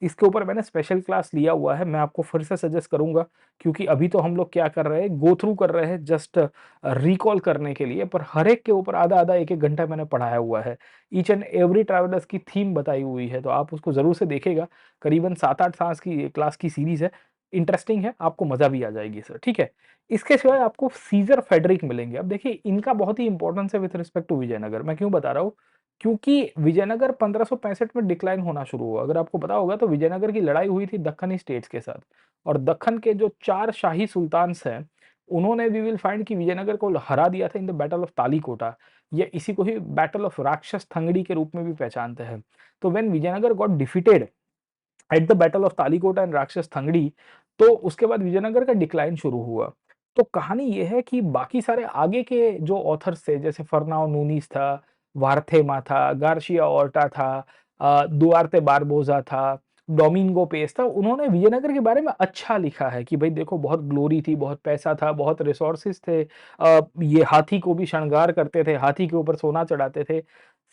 इसके ऊपर मैंने स्पेशल क्लास लिया हुआ है, मैं आपको फिर से सजेस्ट करूंगा, क्योंकि अभी तो हम लोग क्या कर रहे हैं, गो थ्रू कर रहे हैं जस्ट रिकॉल करने के लिए, पर हर एक के ऊपर आधा आधा एक एक घंटा मैंने पढ़ाया हुआ है। ईच एंड एवरी ट्रैवलर्स की थीम बताई हुई है, तो आप उसको जरूर से देखेगा। करीबन 7-8 सांस की क्लास की सीरीज है, इंटरेस्टिंग है, आपको मजा भी आ जाएगी सर, ठीक है। इसके सिवाय आपको सीजर फेडरिक मिलेंगे। अब देखिए इनका बहुत ही इंपॉर्टेंस है विद रिस्पेक्ट टू विजयनगर। मैं क्यों बता रहा हूँ, क्योंकि विजयनगर 1565 में डिक्लाइन होना शुरू हुआ। अगर आपको पता होगा तो विजयनगर की लड़ाई हुई थी दक्खनी स्टेट्स के साथ, और दक्खन के जो 4 शाही सुल्तान्स हैं उन्होंने, वी विल फाइंड कि विजयनगर को हरा दिया था in the battle of Talikota, या इसी को ही बैटल ऑफ राक्षस थंगड़ी के रूप में भी पहचानते हैं। तो when Vijayanagara got defeated at the battle of Talikota and Rakshasa Tangadi, तो उसके बाद विजयनगर का डिक्लाइन शुरू हुआ। तो कहानी ये है कि बाकी सारे आगे के जो ऑथर्स थे, जैसे फर्नाओ नूनीस था, वार्थेमा था, गार्शिया ओर्टा था, दुआर्ते बारबोजा था, डोमिंगो पेस था, उन्होंने विजयनगर के बारे में अच्छा लिखा है कि भाई देखो बहुत ग्लोरी थी, बहुत पैसा था, बहुत रिसोर्सेज थे। ये हाथी को भी श्रृंगार करते थे, हाथी के ऊपर सोना चढ़ाते थे।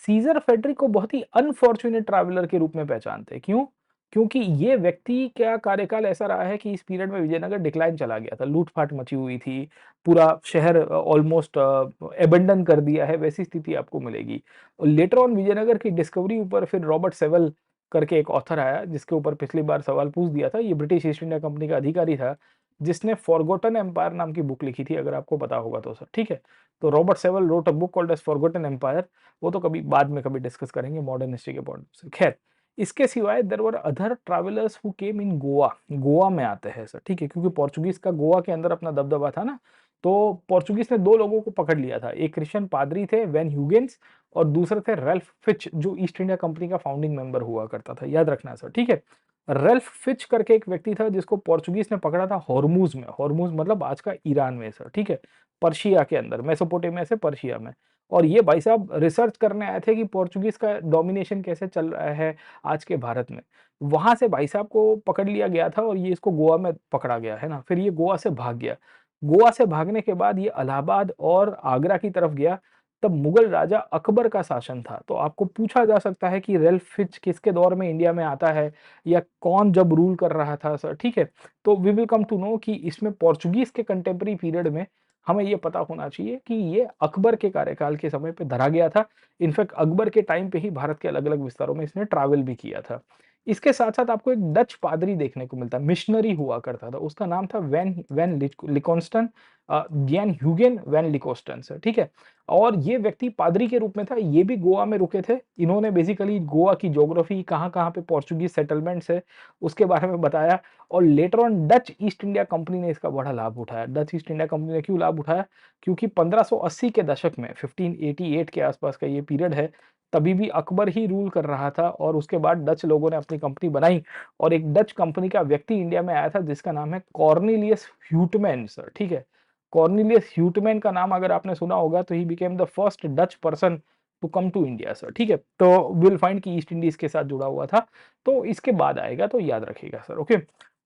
सीजर फेडरिक को बहुत ही अनफॉर्चुनेट ट्रैवलर के रूप में पहचानते हैं। क्यों? क्योंकि ये व्यक्ति का कार्यकाल ऐसा रहा है कि इस पीरियड में विजयनगर डिक्लाइन चला गया था, लूट-फाट मची हुई थी, पूरा शहर ऑलमोस्ट अबैंडन कर दिया है, वैसी स्थिति आपको मिलेगी। और लेटर ऑन विजयनगर की डिस्कवरी ऊपर फिर रॉबर्ट सेवल करके एक ऑथर आया, जिसके ऊपर पिछली बार सवाल पूछ दिया था। ये ब्रिटिश ईस्ट इंडिया कंपनी का अधिकारी था, जिसने फॉरगॉटन एम्पायर नाम की बुक लिखी थी, अगर आपको पता होगा तो सर, ठीक है। तो Robert Sewell wrote a book called as Forgotten Empire, वो तो कभी बाद में कभी डिस्कस करेंगे मॉडर्न हिस्ट्री के पॉइंट से। खैर, इसके सिवाय there were other travellers who came in Goa, Goa में आते हैं सर, ठीक है, क्योंकि पोर्चुगीज का गोवा के अंदर अपना दबदबा था ना, तो पोर्चुगीज़ ने 2 लोगों को पकड़ लिया था, एक क्रिश्चियन पादरी थे वैन ह्यूगेन्स और दूसरे थे रैल्फ फिच जो ईस्ट इंडिया कंपनी का फाउंडिंग मेंबर हुआ करता था, याद रखना सर, ठीक है। रैल्फ फिच करके एक व्यक्ति था जिसको पोर्चुगीज़ ने पकड़ा था हॉर्मुज़ में, हॉर्मुज़ मतलब आज का ईरान में सर, ठीक है। पर्शिया के अंदर, मेसोपोटामिया से पर्शिया में। और ये भाई साहब रिसर्च करने आए थे कि पोर्चुगीज़ का डोमिनेशन कैसे चल रहा है आज के भारत में। वहाँ से भाई साहब को पकड़ लिया गया था और ये इसको गोवा में पकड़ा गया, है ना? फिर ये गोवा से भाग गया। गोवा से भागने के बाद ये इलाहाबाद और आगरा की तरफ गया, तब मुगल राजा अकबर का शासन था। तो आपको पूछा जा सकता है कि रैल्फ फिच किसके दौर में इंडिया में आता है या कौन जब रूल कर रहा था सर, ठीक है? तो we will come to know कि इसमें पोर्चुगीज़ के कंटेम्परेरी पीरियड में हमें ये पता होना चाहिए कि ये अकबर के कार्यकाल के समय पे धरा गया था। इनफैक्ट अकबर के टाइम पे ही भारत के अलग-अलग विस्तारों में इसने ट्रैवल भी किया था। इसके साथ-साथ आपको एक डच पादरी देखने को मिलता है, मिशनरी हुआ करता था। उसका नाम था वैन वैन लिकोन्स्टन ज्यान ह्यूगेन वैन लिकोस्टन सर, ठीक है? और ये व्यक्ति पादरी के रूप में था, ये भी गोवा में रुके थे। इन्होंने बेसिकली गोवा की ज्योग्राफी कहाँ-कहाँ पे पोर्चुगीज़ सेटलमेंट्स है, उसके बारे में बताया और later on Dutch East India company ने इसका बड़ा लाभ उठाया। डच ईस्ट इंडिया कंपनी ने क्यों लाभ उठाया? क्योंकि 1580 के दशक में 1588 के आसपास का ये पीरियड है, तभी भी अकबर ही रूल कर रहा था और उसके बाद डच लोगों ने अपनी कंपनी बनाई और एक डच कंपनी का व्यक्ति इंडिया में आया था जिसका नाम है कॉर्नेलियस ह्यूटमैन सर, ठीक है? कॉर्नेलियस ह्यूटमैन का नाम अगर आपने सुना होगा तो he became the first Dutch person to come to India sir, ठीक है? तो विल फाइंड कि ईस्ट इंडीज़ के साथ जुड़ा हुआ था, तो इसके बाद आएगा तो याद रखिएगा सर, ओके?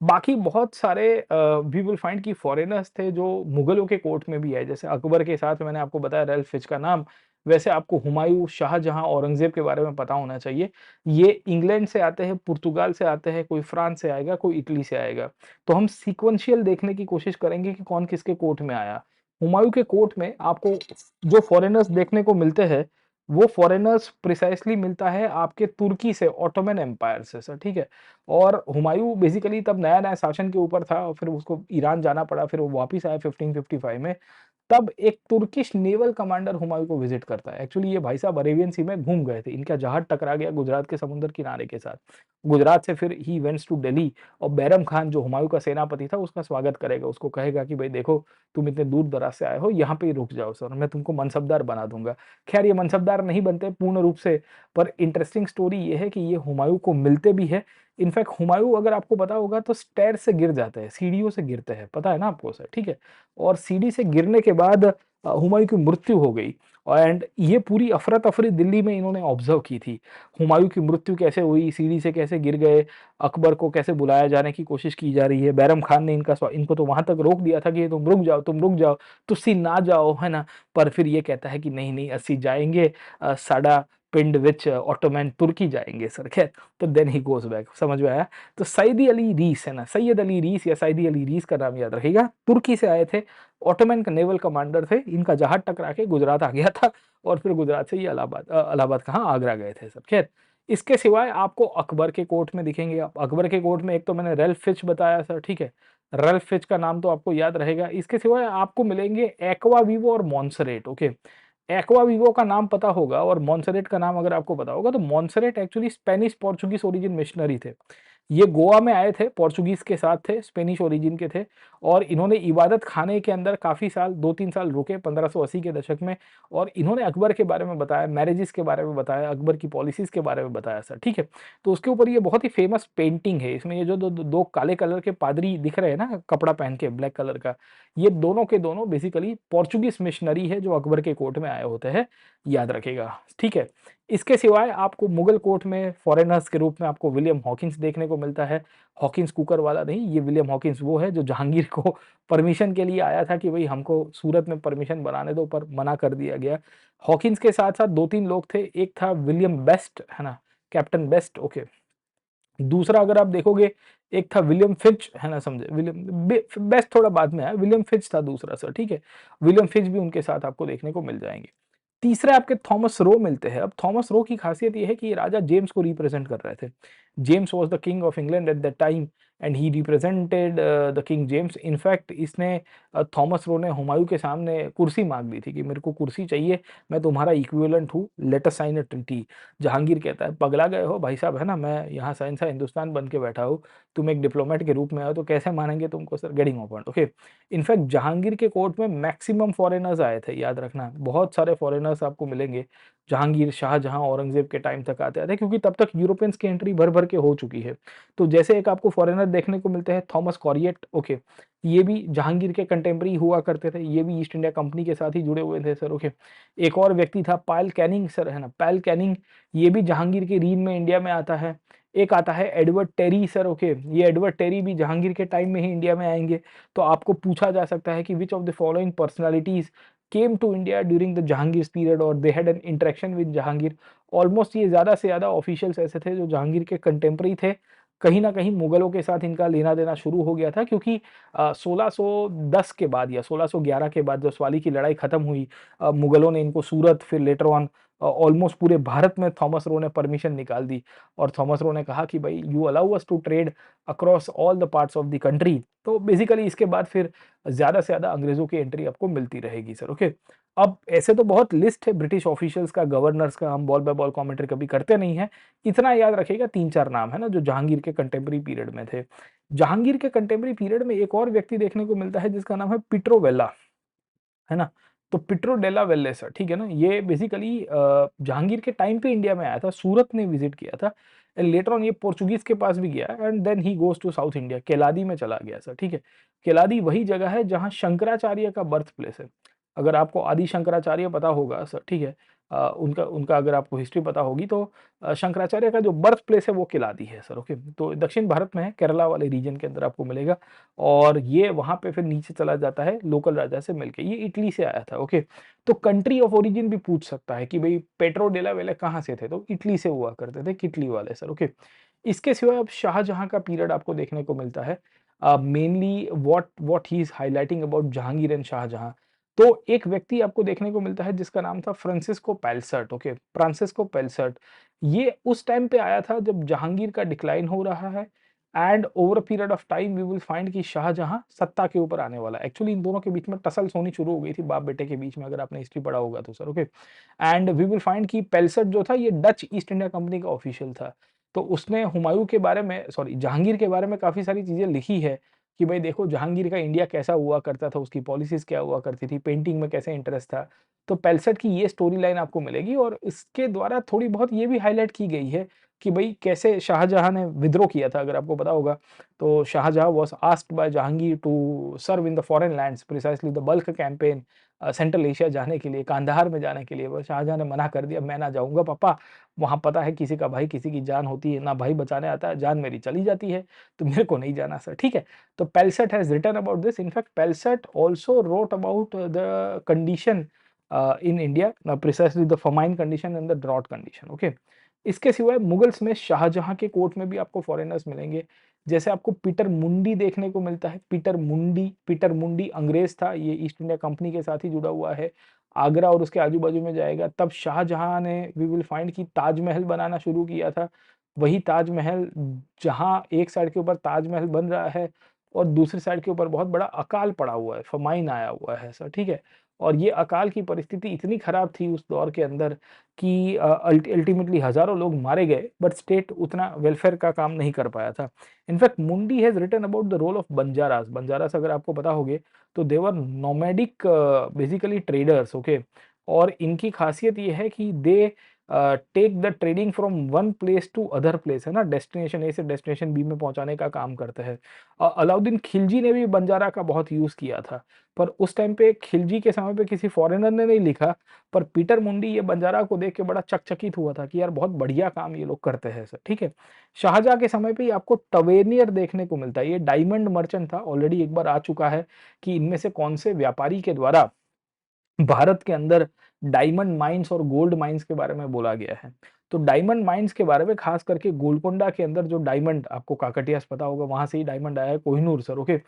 बाकी बहुत सारे वी विल फाइंड कि फॉरेनर्स थे जो मुगलों के कोर्ट में भी आए, जैसे अकबर के साथ मैंने आपको बताया रैल्फ फिच का नाम, वैसे आपको हुमायूँ, शाहजहाँ, औरंगज़ेब के बारे में पता होना चाहिए। ये इंग्लैंड से आते हैं, पुर्तगाल से आते हैं, कोई फ्रांस से आएगा, कोई इटली से आएगा। तो हम सीक्वेंशियल देखने की कोशिश करेंगे कि कौन किसके कोर्ट में आया। हुमायूँ के कोर्ट में आपको जो फॉरेनर्स देखने को मिलते हैं, वो फॉरेनर्स प्रिसाइज़ली मिलता है आपके तुर्की से, ऑटोमन एम्पायर से सर, ठीक है? और हुमायूँ बेसिकली तब नया-नया शासन के ऊपर था और फिर उसको ईरान जाना पड़ा, फिर वो वापिस आया 1555 में। तब एक तुर्किश नेवल कमांडर हुमायूँ को विज़िट करता है। एक्चुअली ये भाई साहब अरेबियन सी में घूम गए थे। इनका जहाज़ टकरा गया गुजरात के समुद्र किनारे के साथ। गुजरात से फिर ही वेंट्स टू दिल्ली और बैरम खान जो हुमायूँ का सेनापति था उसका स्वागत करेगा। उसको कहेगा कि भई देखो तुम इतने दूर-दराज से आए हो, यहाँ पे ही रुक जाओ सर, मैं तुमको मनसबदार बना दूँगा। ख़ैर ये मनसबदार नहीं बनते पूर्ण रूप से, पर इंटरेस्टिंग स्टोरी ये है कि ये हुमायूँ को मिलते भी हैं। इनफैक्ट हुमायूँ अगर आपको पता होगा तो स्टेयर से गिर जाते हैं, सीढ़ियों से गिरते हैं, पता है ना आपको सर, ठीक है? और सीढ़ी से गिरने के बाद हुमायूँ की मृत्यु हो गई एंड ये पूरी अफ़रा-तफ़री दिल्ली में इन्होंने ऑब्ज़र्व की थी। हुमायूँ की मृत्यु कैसे हुई, सीढ़ी से कैसे गिर गए, अकबर को कैसे बुलाया जाने की कोशिश की जा रही है। बैरम खान ने इनको तो वहाँ तक रोक दिया था कि तुम रुक जाओ, तुसी ना जाओ, है ना? पर फिर ये कहता है कि नहीं, नहीं असी जाएँगे साडा पिंड विच ऑटोमैन तुर्की जाएँगे सर, खैर तो देन ही गोज़ बैक समझ में आया? तो सईदी अली रीस है ना, सैयद अली रीस या सईदी अली रीस का नाम याद रखिएगा, तुर्की से आए थे, ऑटोमैन का नेवल कमांडर थे, इनका जहाज़ टकरा के गुजरात आ गया था और फिर गुजरात से ये इलाहाबाद कहाँ आगरा गए थे सर, खैर। इसके सिवाय आपको अकबर के कोर्ट में दिखेंगे आप, अकबर के कोर्ट में एक तो मैंने रैल्फ फिच बताया सर, ठीक है? रैल्फ फिच का नाम तो आपको याद रहेगा, इसके सिवाय आपको मिलेंगे एक्वा वीवो और मॉन्सेरेट, ओके? एक्वा वीवो का नाम पता होगा और मॉन्सेरेट का नाम अगर आपको पता होगा तो Monserrate actually Spanish Portuguese origin missionary थे। ये गोवा में आए थे, पोर्चुगीज़ के साथ थे, स्पेनिश ओरिजिन के थे और इन्होंने इबादत खाने के अंदर काफ़ी साल 2-3 साल रुके 1580 के दशक में और इन्होंने अकबर के बारे में बताया, मैरेजेस के बारे में बताया, अकबर की पॉलिसीज़ के बारे में बताया सर, ठीक है? तो उसके ऊपर ये बहुत ही फ़ेमस पेंटिंग है, इसमें ये जो दो काले कलर के पादरी दिख रहे हैं ना कपड़ा पहन के ब्लैक कलर का, ये दोनों के दोनों बेसिकली पोर्चुगीज़ मिशनरी है जो अकबर के कोर्ट में आए होते हैं, याद रखिएगा, ठीक है? इसके सिवाय आपको मुगल कोर्ट में फॉरेनर्स के रूप में आपको विलियम हॉकिंस देखने को मिलता है। हॉकिंस कुकर वाला नहीं, ये विलियम हॉकिंस वो है जो जहांगीर को परमिशन के लिए आया था कि भई हमको सूरत में परमिशन बनाने दो, पर मना कर दिया गया। हॉकिंस के साथ-साथ 2-3 लोग थे, एक था विलियम बेस्ट, है ना? Captain best, okay. दूसरा अगर आप देखोगे, एक था विलियम फिच, है ना समझे? विलियम बेस्ट थोड़ा बाद में आया, विलियम फिच था दूसरा सर, ठीक है? विलियम फिच भी उनके साथ आपको देखने को मिल जाएँगे। तीसरे आपके थॉमस रो मिलते हैं। अब थॉमस रो की खासियत ये है कि ये राजा जेम्स को रिप्रेज़ेंट कर रहे थे। James was the king of England eight that time and he represented the king James. In fact इसने थॉमस रो ने हुमायूं के सामने कुर्सी मांग ली थी कि मेरे को कुर्सी चाहिए, मैं तुम्हारा इक्विवेलेंट हूँ, let us sign a treaty. Jahangir कहता है पगला गए हो भाई साहब, है ना, मैं यहाँ शहंशाह हिंदुस्तान बन के बैठा हूँ, तुम एक डिप्लोमेट के रूप में आए हो तो कैसे मानेंगे तुमको sir, getting open. Okay, in fact Jahangir के कोर्ट में मैक्सिमम फॉरेनर्स आए थे, याद रखना, बहुत सारे फॉरेनर्स आपको मिलेंगे। जहांगीर, शाहजहां, औरंगजेब के टाइम तक आते थे, क्योंकि तब तक यूरोपियंस की एंट्री भर भर के हो चुकी है। तो जैसे एक आपको फॉरेनर देखने को मिलते हैं थॉमस कॉरिएट, ओके, ये भी जहांगीर के कंटेम्प्रेरी हुआ करते थे, ये भी ईस्ट इंडिया कंपनी के साथ ही जुड़े हुए थे सर। ओके, एक और व्यक्ति था पायल कैनिंग सर, है ना, पायल कैनिंग, ये भी जहांगीर के रीन में इंडिया में आता है। एक आता है एडवर्ड टेरी सर, ओके, ये एडवर्ड टेरी भी जहांगीर के टाइम में ही इंडिया में आएंगे। तो आपको पूछा जा सकता है कि which of the following personalities came to India during the Jahangir period और they had an interaction with Jahangir. Almost ये ज्यादा से ज्यादा ऑफिशियल्स ऐसे थे जो जहांगीर के कंटेम्प्रेरी थे। कहीं ना कहीं मुगलों के साथ इनका लेना देना शुरू हो गया था, क्योंकि 1610 के बाद या 1611 के बाद जब स्वाली की लड़ाई खत्म हुई, मुगलों ने इनको सूरत, फिर लेटर ऑन ऑलमोस्ट पूरे भारत में थॉमस रो ने परमिशन निकाल दी। और थॉमस रो ने कहा कि भाई you allow us to trade across all the parts of the country. तो बेसिकली इसके बाद फिर ज्यादा से ज्यादा अंग्रेजों की एंट्री आपको मिलती रहेगी सर। ओके, अब ऐसे तो बहुत लिस्ट है ब्रिटिश ऑफिशियल्स का, गवर्नर्स का, हम बॉल बाय बॉल कमेंट्री कभी करते नहीं है। इतना याद रखिएगा, 3-4 नाम है ना जो जहांगीर के कंटेम्प्रेरी पीरियड में थे। जहांगीर के कंटेम्प्रेरी पीरियड में एक और व्यक्ति देखने को मिलता है जिसका नाम है पिट्रो वेल्ला, है ना। तो पिट्रो डेला वेल्ले सर, ठीक है ना, ये बेसिकली जहांगीर के टाइम पे इंडिया में आया था, सूरत ने विजिट किया था, एंड लेटर ऑन ये पोर्चुगीज के पास भी गया and then he goes to South India, Keladi में चला गया सर। ठीक है, केलादी वही जगह है जहां शंकराचार्य का बर्थ प्लेस है। अगर आपको आदि शंकराचार्य पता होगा सर, ठीक है, उनका उनका अगर आपको हिस्ट्री पता होगी तो शंकराचार्य का जो बर्थ प्लेस है वो केलादी है सर। ओके, तो दक्षिण भारत में है, केरला वाले रीजन के अंदर आपको मिलेगा। और ये वहां पे फिर नीचे चला जाता है लोकल राजा से मिलके, ये इटली से आया था। ओके, तो कंट्री ऑफ ओरिजिन भी पूछ सकता है कि भाई पेट्रो डेला वेले कहाँ से थे, तो इटली से हुआ करते थे, किटली वाले सर। ओके, इसके सिवाय अब शाहजहां का पीरियड आपको देखने को मिलता है। Mainly what what he is highlighting about Jahangir and Shahjahan. तो एक व्यक्ति आपको देखने को मिलता है जिसका नाम था फ्रांसिस्को पेल्सर्ट। ओके, फ्रांसिस्को पेल्सर्ट, ये उस टाइम पे आया था जब जहांगीर का डिक्लाइन हो रहा है and over a period of time we will find कि शाहजहां सत्ता के ऊपर आने वाला है। एक्चुअली इन दोनों के बीच में टसल्स होनी शुरू हो गई थी बाप बेटे के बीच में, अगर आपने हिस्ट्री पढ़ा होगा तो sir. Okay, and we will find कि पेल्सट जो था ये डच ईस्ट इंडिया कंपनी का ऑफिशियल था। तो उसने हुमायूं के बारे में, सॉरी, जहांगीर के बारे में काफी सारी चीजें लिखी है कि भाई देखो जहांगीर का इंडिया कैसा हुआ करता था, उसकी पॉलिसीज क्या हुआ करती थी, पेंटिंग में कैसे इंटरेस्ट था। तो पेल्सट की ये स्टोरी लाइन आपको मिलेगी और इसके द्वारा थोड़ी बहुत ये भी हाईलाइट की गई है कि भाई कैसे शाहजहां ने विद्रोह किया था। अगर आपको पता होगा तो Shahjahan was asked by Jahangir to serve in the foreign lands, precisely the Balkh campaign, central Asia जाने के लिए, कांधार में जाने के लिए। वो शाहजहां ने मना कर दिया, मैं ना जाऊंगा पापा, वहां पता है किसी का भाई किसी की जान होती है ना, भाई बचाने आता है, जान मेरी चली जाती है, तो मेरे को नहीं जाना सर। ठीक है, तो Pelsaert has written about this. In fact Pelsaert also wrote about the condition in India, precisely the famine condition and the drought condition. Okay, इसके सिवाय मुगल्स में शाहजहां के कोर्ट में भी आपको फॉरेनर्स मिलेंगे। जैसे आपको पीटर मुंडी देखने को मिलता है। पीटर मुंडी अंग्रेज था, ये ईस्ट इंडिया कंपनी के साथ ही जुड़ा हुआ है। आगरा और उसके आजू बाजू में जाएगा, तब शाहजहां ने वी विल फाइंड कि ताजमहल बनाना शुरू किया था। वही ताजमहल जहां एक साइड के ऊपर ताजमहल बन रहा है और दूसरी साइड के ऊपर बहुत बड़ा अकाल पड़ा हुआ है, फमाइन आया हुआ है सर। ठीक है, और ये अकाल की परिस्थिति इतनी खराब थी उस दौर के अंदर कि अल्टीमेटली हजारों लोग मारे गए, बट स्टेट उतना वेलफेयर का काम नहीं कर पाया था। In fact Mundy has written about the role of Banjaras. Banjaras अगर आपको पता होगे तो they were nomadic basically traders. Okay, और इनकी खासियत ये है कि they take the trading from one place to other place, है ना, डेस्टिनेशन ए से डेस्टिनेशन बी में पहुंचाने का काम करते हैं। अलाउद्दीन खिलजी ने भी बंजारा का बहुत यूज किया था, पर उस टाइम पे खिलजी के समय पे किसी फॉरेनर ने नहीं लिखा, पर पीटर मुंडी ये बंजारा को देख के बड़ा चकचकित हुआ था कि यार बहुत बढ़िया काम ये लोग करते हैं सर। ठीक है, शाहजहां के समय पे ही आपको टवेनियर देखने को मिलता है, ये डायमंड मर्चेंट था, ऑलरेडी एक बार आ चुका है कि इनमें से कौन से व्यापारी के द्वारा भारत के अंदर डायमंड माइंस और गोल्ड माइंस के बारे में बोला गया है। तो डायमंड माइंस के बारे में खास करके गोलकोंडा के अंदर जो डायमंड, आपको काकटियास पता होगा, वहां से ही डायमंड आया है, कोहिनूर सर। ओके,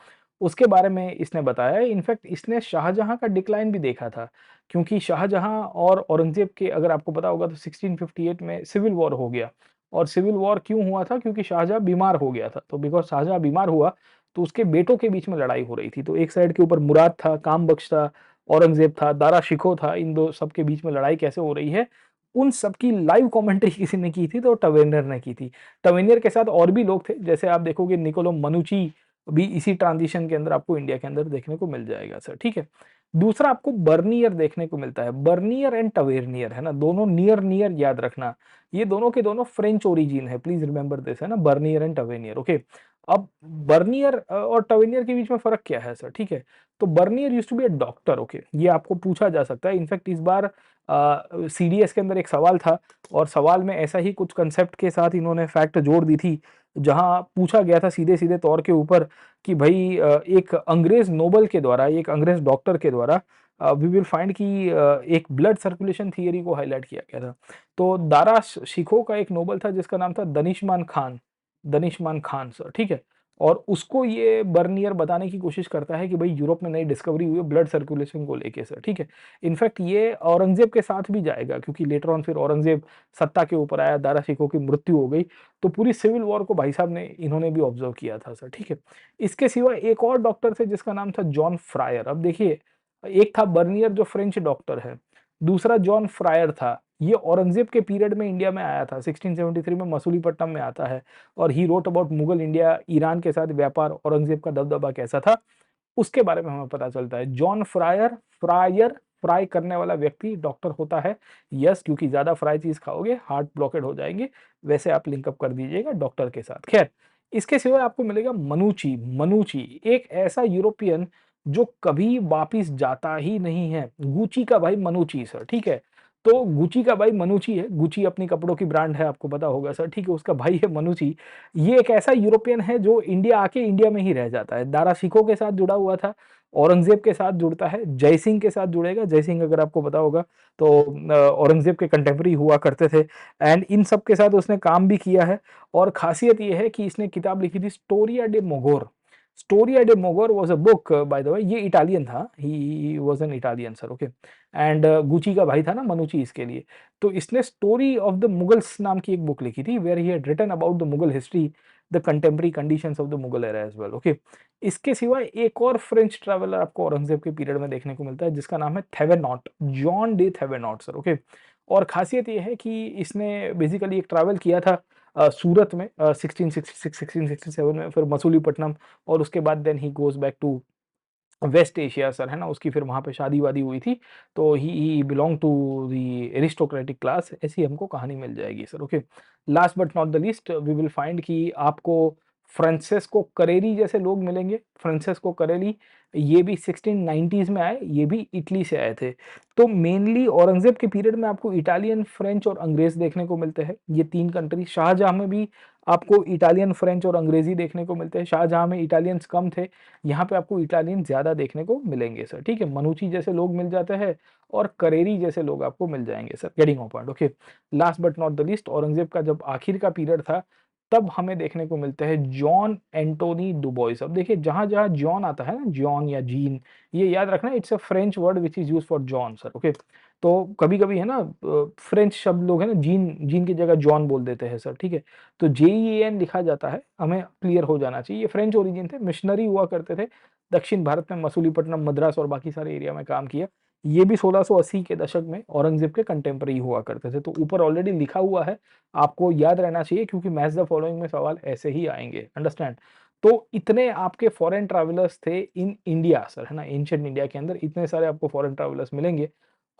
उसके बारे में इसने बताया है। इनफैक्ट इसने शाहजहां का डिक्लाइन भी देखा था, क्योंकि शाहजहां और औरंगजेब के, अगर आपको पता होगा तो 1658 में सिविल वॉर हो गया और सिविल वॉर क्यों हुआ था? क्योंकि शाहजहाँ बीमार हो गया था। तो बिकॉज़ शाहजहाँ बीमार हुआ, तो उसके बेटों के बीच में लड़ाई हो रही थी। तो एक साइड के ऊपर मुराद था, कामबख्श था, औरंगज़ेब था, दारा शिकोह था, इन दो सब के बीच में लड़ाई कैसे हो रही है, उन सब की लाइव कमेंट्री किसी ने की थी, तो टवेनियर ने की थी। टवेनियर के साथ और भी लोग थे, जैसे आप देखोगे निकोलो मनुची भी इसी ट्रांजिशन के अंदर आपको इंडिया के अंदर देखने को मिल जाएगा सर, ठीक है। दूसरा आपको बर्नियर देखने को मिलता है, बर्नियर एंड टवेर्नियर, है ना, दोनों नियर नियर याद रखना, ये दोनों के दोनों फ्रेंच ओरिजिन है, प्लीज रिमेंबर दिस, है ना, बर्नियर एंड टवेनियर, ओके। अब बर्नियर और टवेनियर के बीच में फर्क क्या है सर, ठीक है। तो Bernier used to be a doctor, okay, ये आपको पूछा जा सकता है। इनफैक्ट इस बार सीडीएस के अंदर एक सवाल था, और सवाल में ऐसा ही कुछ कंसेप्ट के साथ इन्होंने फैक्ट जोड़ दी थी, जहां पूछा गया था सीधे सीधे तौर के ऊपर कि भाई एक अंग्रेज नोबल के द्वारा, एक अंग्रेज डॉक्टर के द्वारा वी विल फाइंड कि एक ब्लड सर्कुलेशन थियरी को हाईलाइट किया गया था। तो दारा शिकोह का एक नोबल था जिसका नाम था दनिशमान खान, दनिशमान खान सर, ठीक है। और उसको ये बर्नियर बताने की कोशिश करता है कि भाई यूरोप में नई डिस्कवरी हुई है ब्लड सर्कुलेशन को लेके सर, ठीक है। इनफैक्ट ये औरंगजेब के साथ भी जाएगा, क्योंकि लेटर ऑन फिर औरंगजेब सत्ता के ऊपर आया, दारा शिकोह की मृत्यु हो गई, तो पूरी सिविल वॉर को भाई साहब ने इन्होंने भी ऑब्जर्व किया था सर, ठीक है। इसके सिवा एक और डॉक्टर थे जिसका नाम था जॉन फ्रायर। अब देखिए, एक था बर्नियर जो फ्रेंच डॉक्टर है, दूसरा जॉन फ्रायर था, ये औरंगजेब के पीरियड में इंडिया में आया था, 1673 में मसूलीपट्टनम में आता है, और he wrote about Mughal India, Iran के साथ व्यापार, औरंगजेब का दबदबा कैसा था, उसके बारे में हमें पता चलता है। जॉन फ्रायर, फ्रायर फ्राई करने वाला व्यक्ति डॉक्टर होता है, यस, क्योंकि ज्यादा फ्राई चीज खाओगे हार्ट ब्लॉकेड हो जाएंगे, वैसे आप लिंकअप कर दीजिएगा डॉक्टर के साथ। खैर, इसके सिवाय आपको मिलेगा मनुची। मनुची एक ऐसा यूरोपियन जो कभी वापिस जाता ही नहीं है, गुची का भाई मनुची सर, ठीक है। तो गुची का भाई मनुची है, गुची अपनी कपड़ों की ब्रांड है, आपको पता होगा सर, ठीक है, उसका भाई है मनुची। ये एक ऐसा यूरोपियन है जो इंडिया आके इंडिया में ही रह जाता है, दारा शिकोह के साथ जुड़ा हुआ था, औरंगजेब के साथ जुड़ता है, जय सिंह के साथ जुड़ेगा, जय सिंह अगर आपको पता होगा तो औरंगजेब के कंटेम्प्रेरी हुआ करते थे, एंड इन सब के साथ उसने काम भी किया है। और खासियत ये है कि इसने किताब लिखी थी Storia do Mogor. Storia do Mogor was a book, by the way, ये इटालियन था, he was an Italian sir, okay. And गुची का भाई था ना मनुची इसके लिए। तो इसने स्टोरी ऑफ द मुगल्स नाम की एक बुक लिखी थी, where he had written about the Mughal history, the contemporary conditions of the Mughal era as well, okay. इसके सिवाय एक और फ्रेंच ट्रैवलर आपको औरंगजेब के पीरियड में देखने को मिलता है, जिसका नाम है थेवेनॉट, जॉन डे थेवेनॉट सर, ओके। और खासियत ये है कि इसने बेसिकली एक ट्रैवल किया था सूरत में 1666 1667 में, फिर मसूलीपट्टनम, और उसके बाद then he goes back to West Asia sir, है ना, उसकी फिर वहाँ पे शादी-वादी हुई थी, तो he belong to the aristocratic class, ऐसी हमको कहानी मिल जाएगी sir, okay. Last but not the least we will find कि आपको फ्रांसेस्को करेली जैसे लोग मिलेंगे। फ्रांसेस्को करेली ये भी 1690s में आए, ये भी इटली से आए थे। तो मेनली औरंगजेब के पीरियड में आपको इटालियन, फ्रेंच और अंग्रेज देखने को मिलते हैं, ये 3 कंट्री। शाहजहाँ में भी आपको इटालियन, फ्रेंच और अंग्रेजी देखने को मिलते हैं। शाहजहाँ में इटालियंस कम थे, यहाँ पे आपको इटालियन ज़्यादा देखने को मिलेंगे सर, ठीक है। मनुची जैसे लोग मिल जाते हैं, और करेरी जैसे लोग आपको मिल जाएंगे sir, getting of point, okay. Last but not the least, Aurangzeb का जब आखिर का पीरियड था, तब हमें देखने को मिलते हैं जॉन एंटोनी डुबोइस। अब देखिए, जहां जहां जॉन आता है ना, जॉन या जीन, ये याद रखना, it's a French word which is use for John sir, okay. तो कभी कभी है ना, फ्रेंच शब्द लोग है ना, जीन जीन की जगह जॉन बोल देते हैं सर, ठीक है। तो JEAN लिखा जाता है, हमें क्लियर हो जाना चाहिए। ये फ्रेंच ओरिजिन थे, मिशनरी हुआ करते थे, दक्षिण भारत में मसूलीपट्टनम, मद्रास और बाकी सारे एरिया में काम किया। ये भी 1680 के दशक में औरंगजेब के कंटेम्पररी हुआ करते थे। तो ऊपर ऑलरेडी लिखा हुआ है, आपको याद रहना चाहिए, क्योंकि मैच द फॉलोइंग में सवाल ऐसे ही आएंगे, अंडरस्टैंड। तो इतने आपके फॉरेन ट्रैवलर्स थे इन इंडिया सर, है ना, एंशिएंट इंडिया के अंदर इतने सारे आपको फॉरेन ट्रैवलर्स मिलेंगे।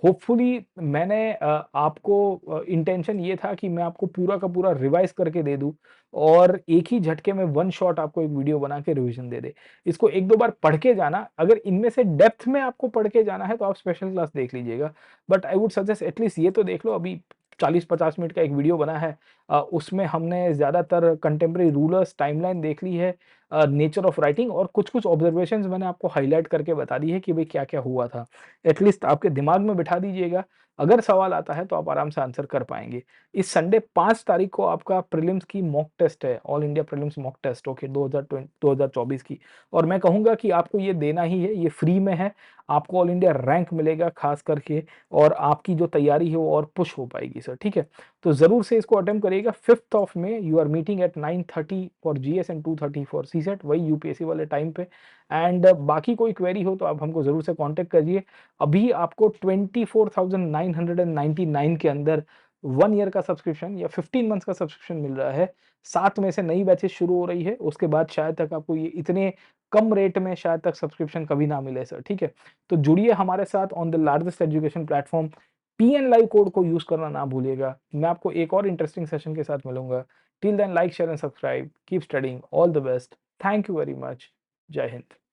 होपफुली मैंने आपको इंटेंशन ये था कि मैं आपको पूरा का पूरा रिवाइज करके दे दूं, और एक ही झटके में वन शॉट आपको एक वीडियो बना के रिवीजन दे दे। इसको एक दो बार पढ़ के जाना, अगर इनमें से डेप्थ में आपको पढ़ के जाना है तो आप स्पेशल क्लास देख लीजिएगा, but I would suggest at least ये तो देख लो। अभी 40-50 मिनट का एक वीडियो बना है, उसमें हमने ज़्यादातर कंटेम्प्रेरी रूलर्स टाइमलाइन देख ली है, नेचर ऑफ राइटिंग और कुछ-कुछ ऑब्जर्वेशंस मैंने आपको हाइलाइट करके बता दी है कि भई क्या-क्या हुआ था। एटलीस्ट आपके दिमाग में बिठा दीजिएगा, अगर सवाल आता है तो आप आराम से आंसर कर पाएँगे। इस संडे 5 तारीख को आपका प्रीलिम्स की मॉक टेस्ट है, all India prelims mock test okay 2024 की, और मैं कहूँगा कि आपको ये देना ही है, ये फ्री में है, आपको ऑल इंडिया रैंक मिलेगा खास करके, और आपकी जो तैयारी है वो और पुश हो पाएगी सर, ठीक है? तो ज़रूर से इसको अटेम्प्ट करिएगा। 5th of May you are meeting at 9:30 for GS and 2:30 for CSAT, वही यूपीएससी वाले टाइम पे। एंड बाकी कोई क्वेरी हो तो आप हमको ज़रूर से कॉन्टैक्ट करिए। अभी आपको 24,999 के अंदर 1 ईयर का सब्सक्रिप्शन या 15 मंथ्स का सब्सक्रिप्शन मिल रहा है। 7 में से नई बैचेज़ शुरू हो रही है, उसके बाद शायद तक आपको ये इतने कम रेट में शायद तक सब्सक्रिप्शन कभी ना मिले सर, ठीक है? तो जुड़िए हमारे साथ on the largest education platform. PN live code को यूज़ करना ना भूलिएगा। मैं आपको एक और इंटरेस्टिंग सेशन के साथ मिलूँगा। Till then like, share and subscribe. Keep studying. All the best. Thank you very much. जय हिंद।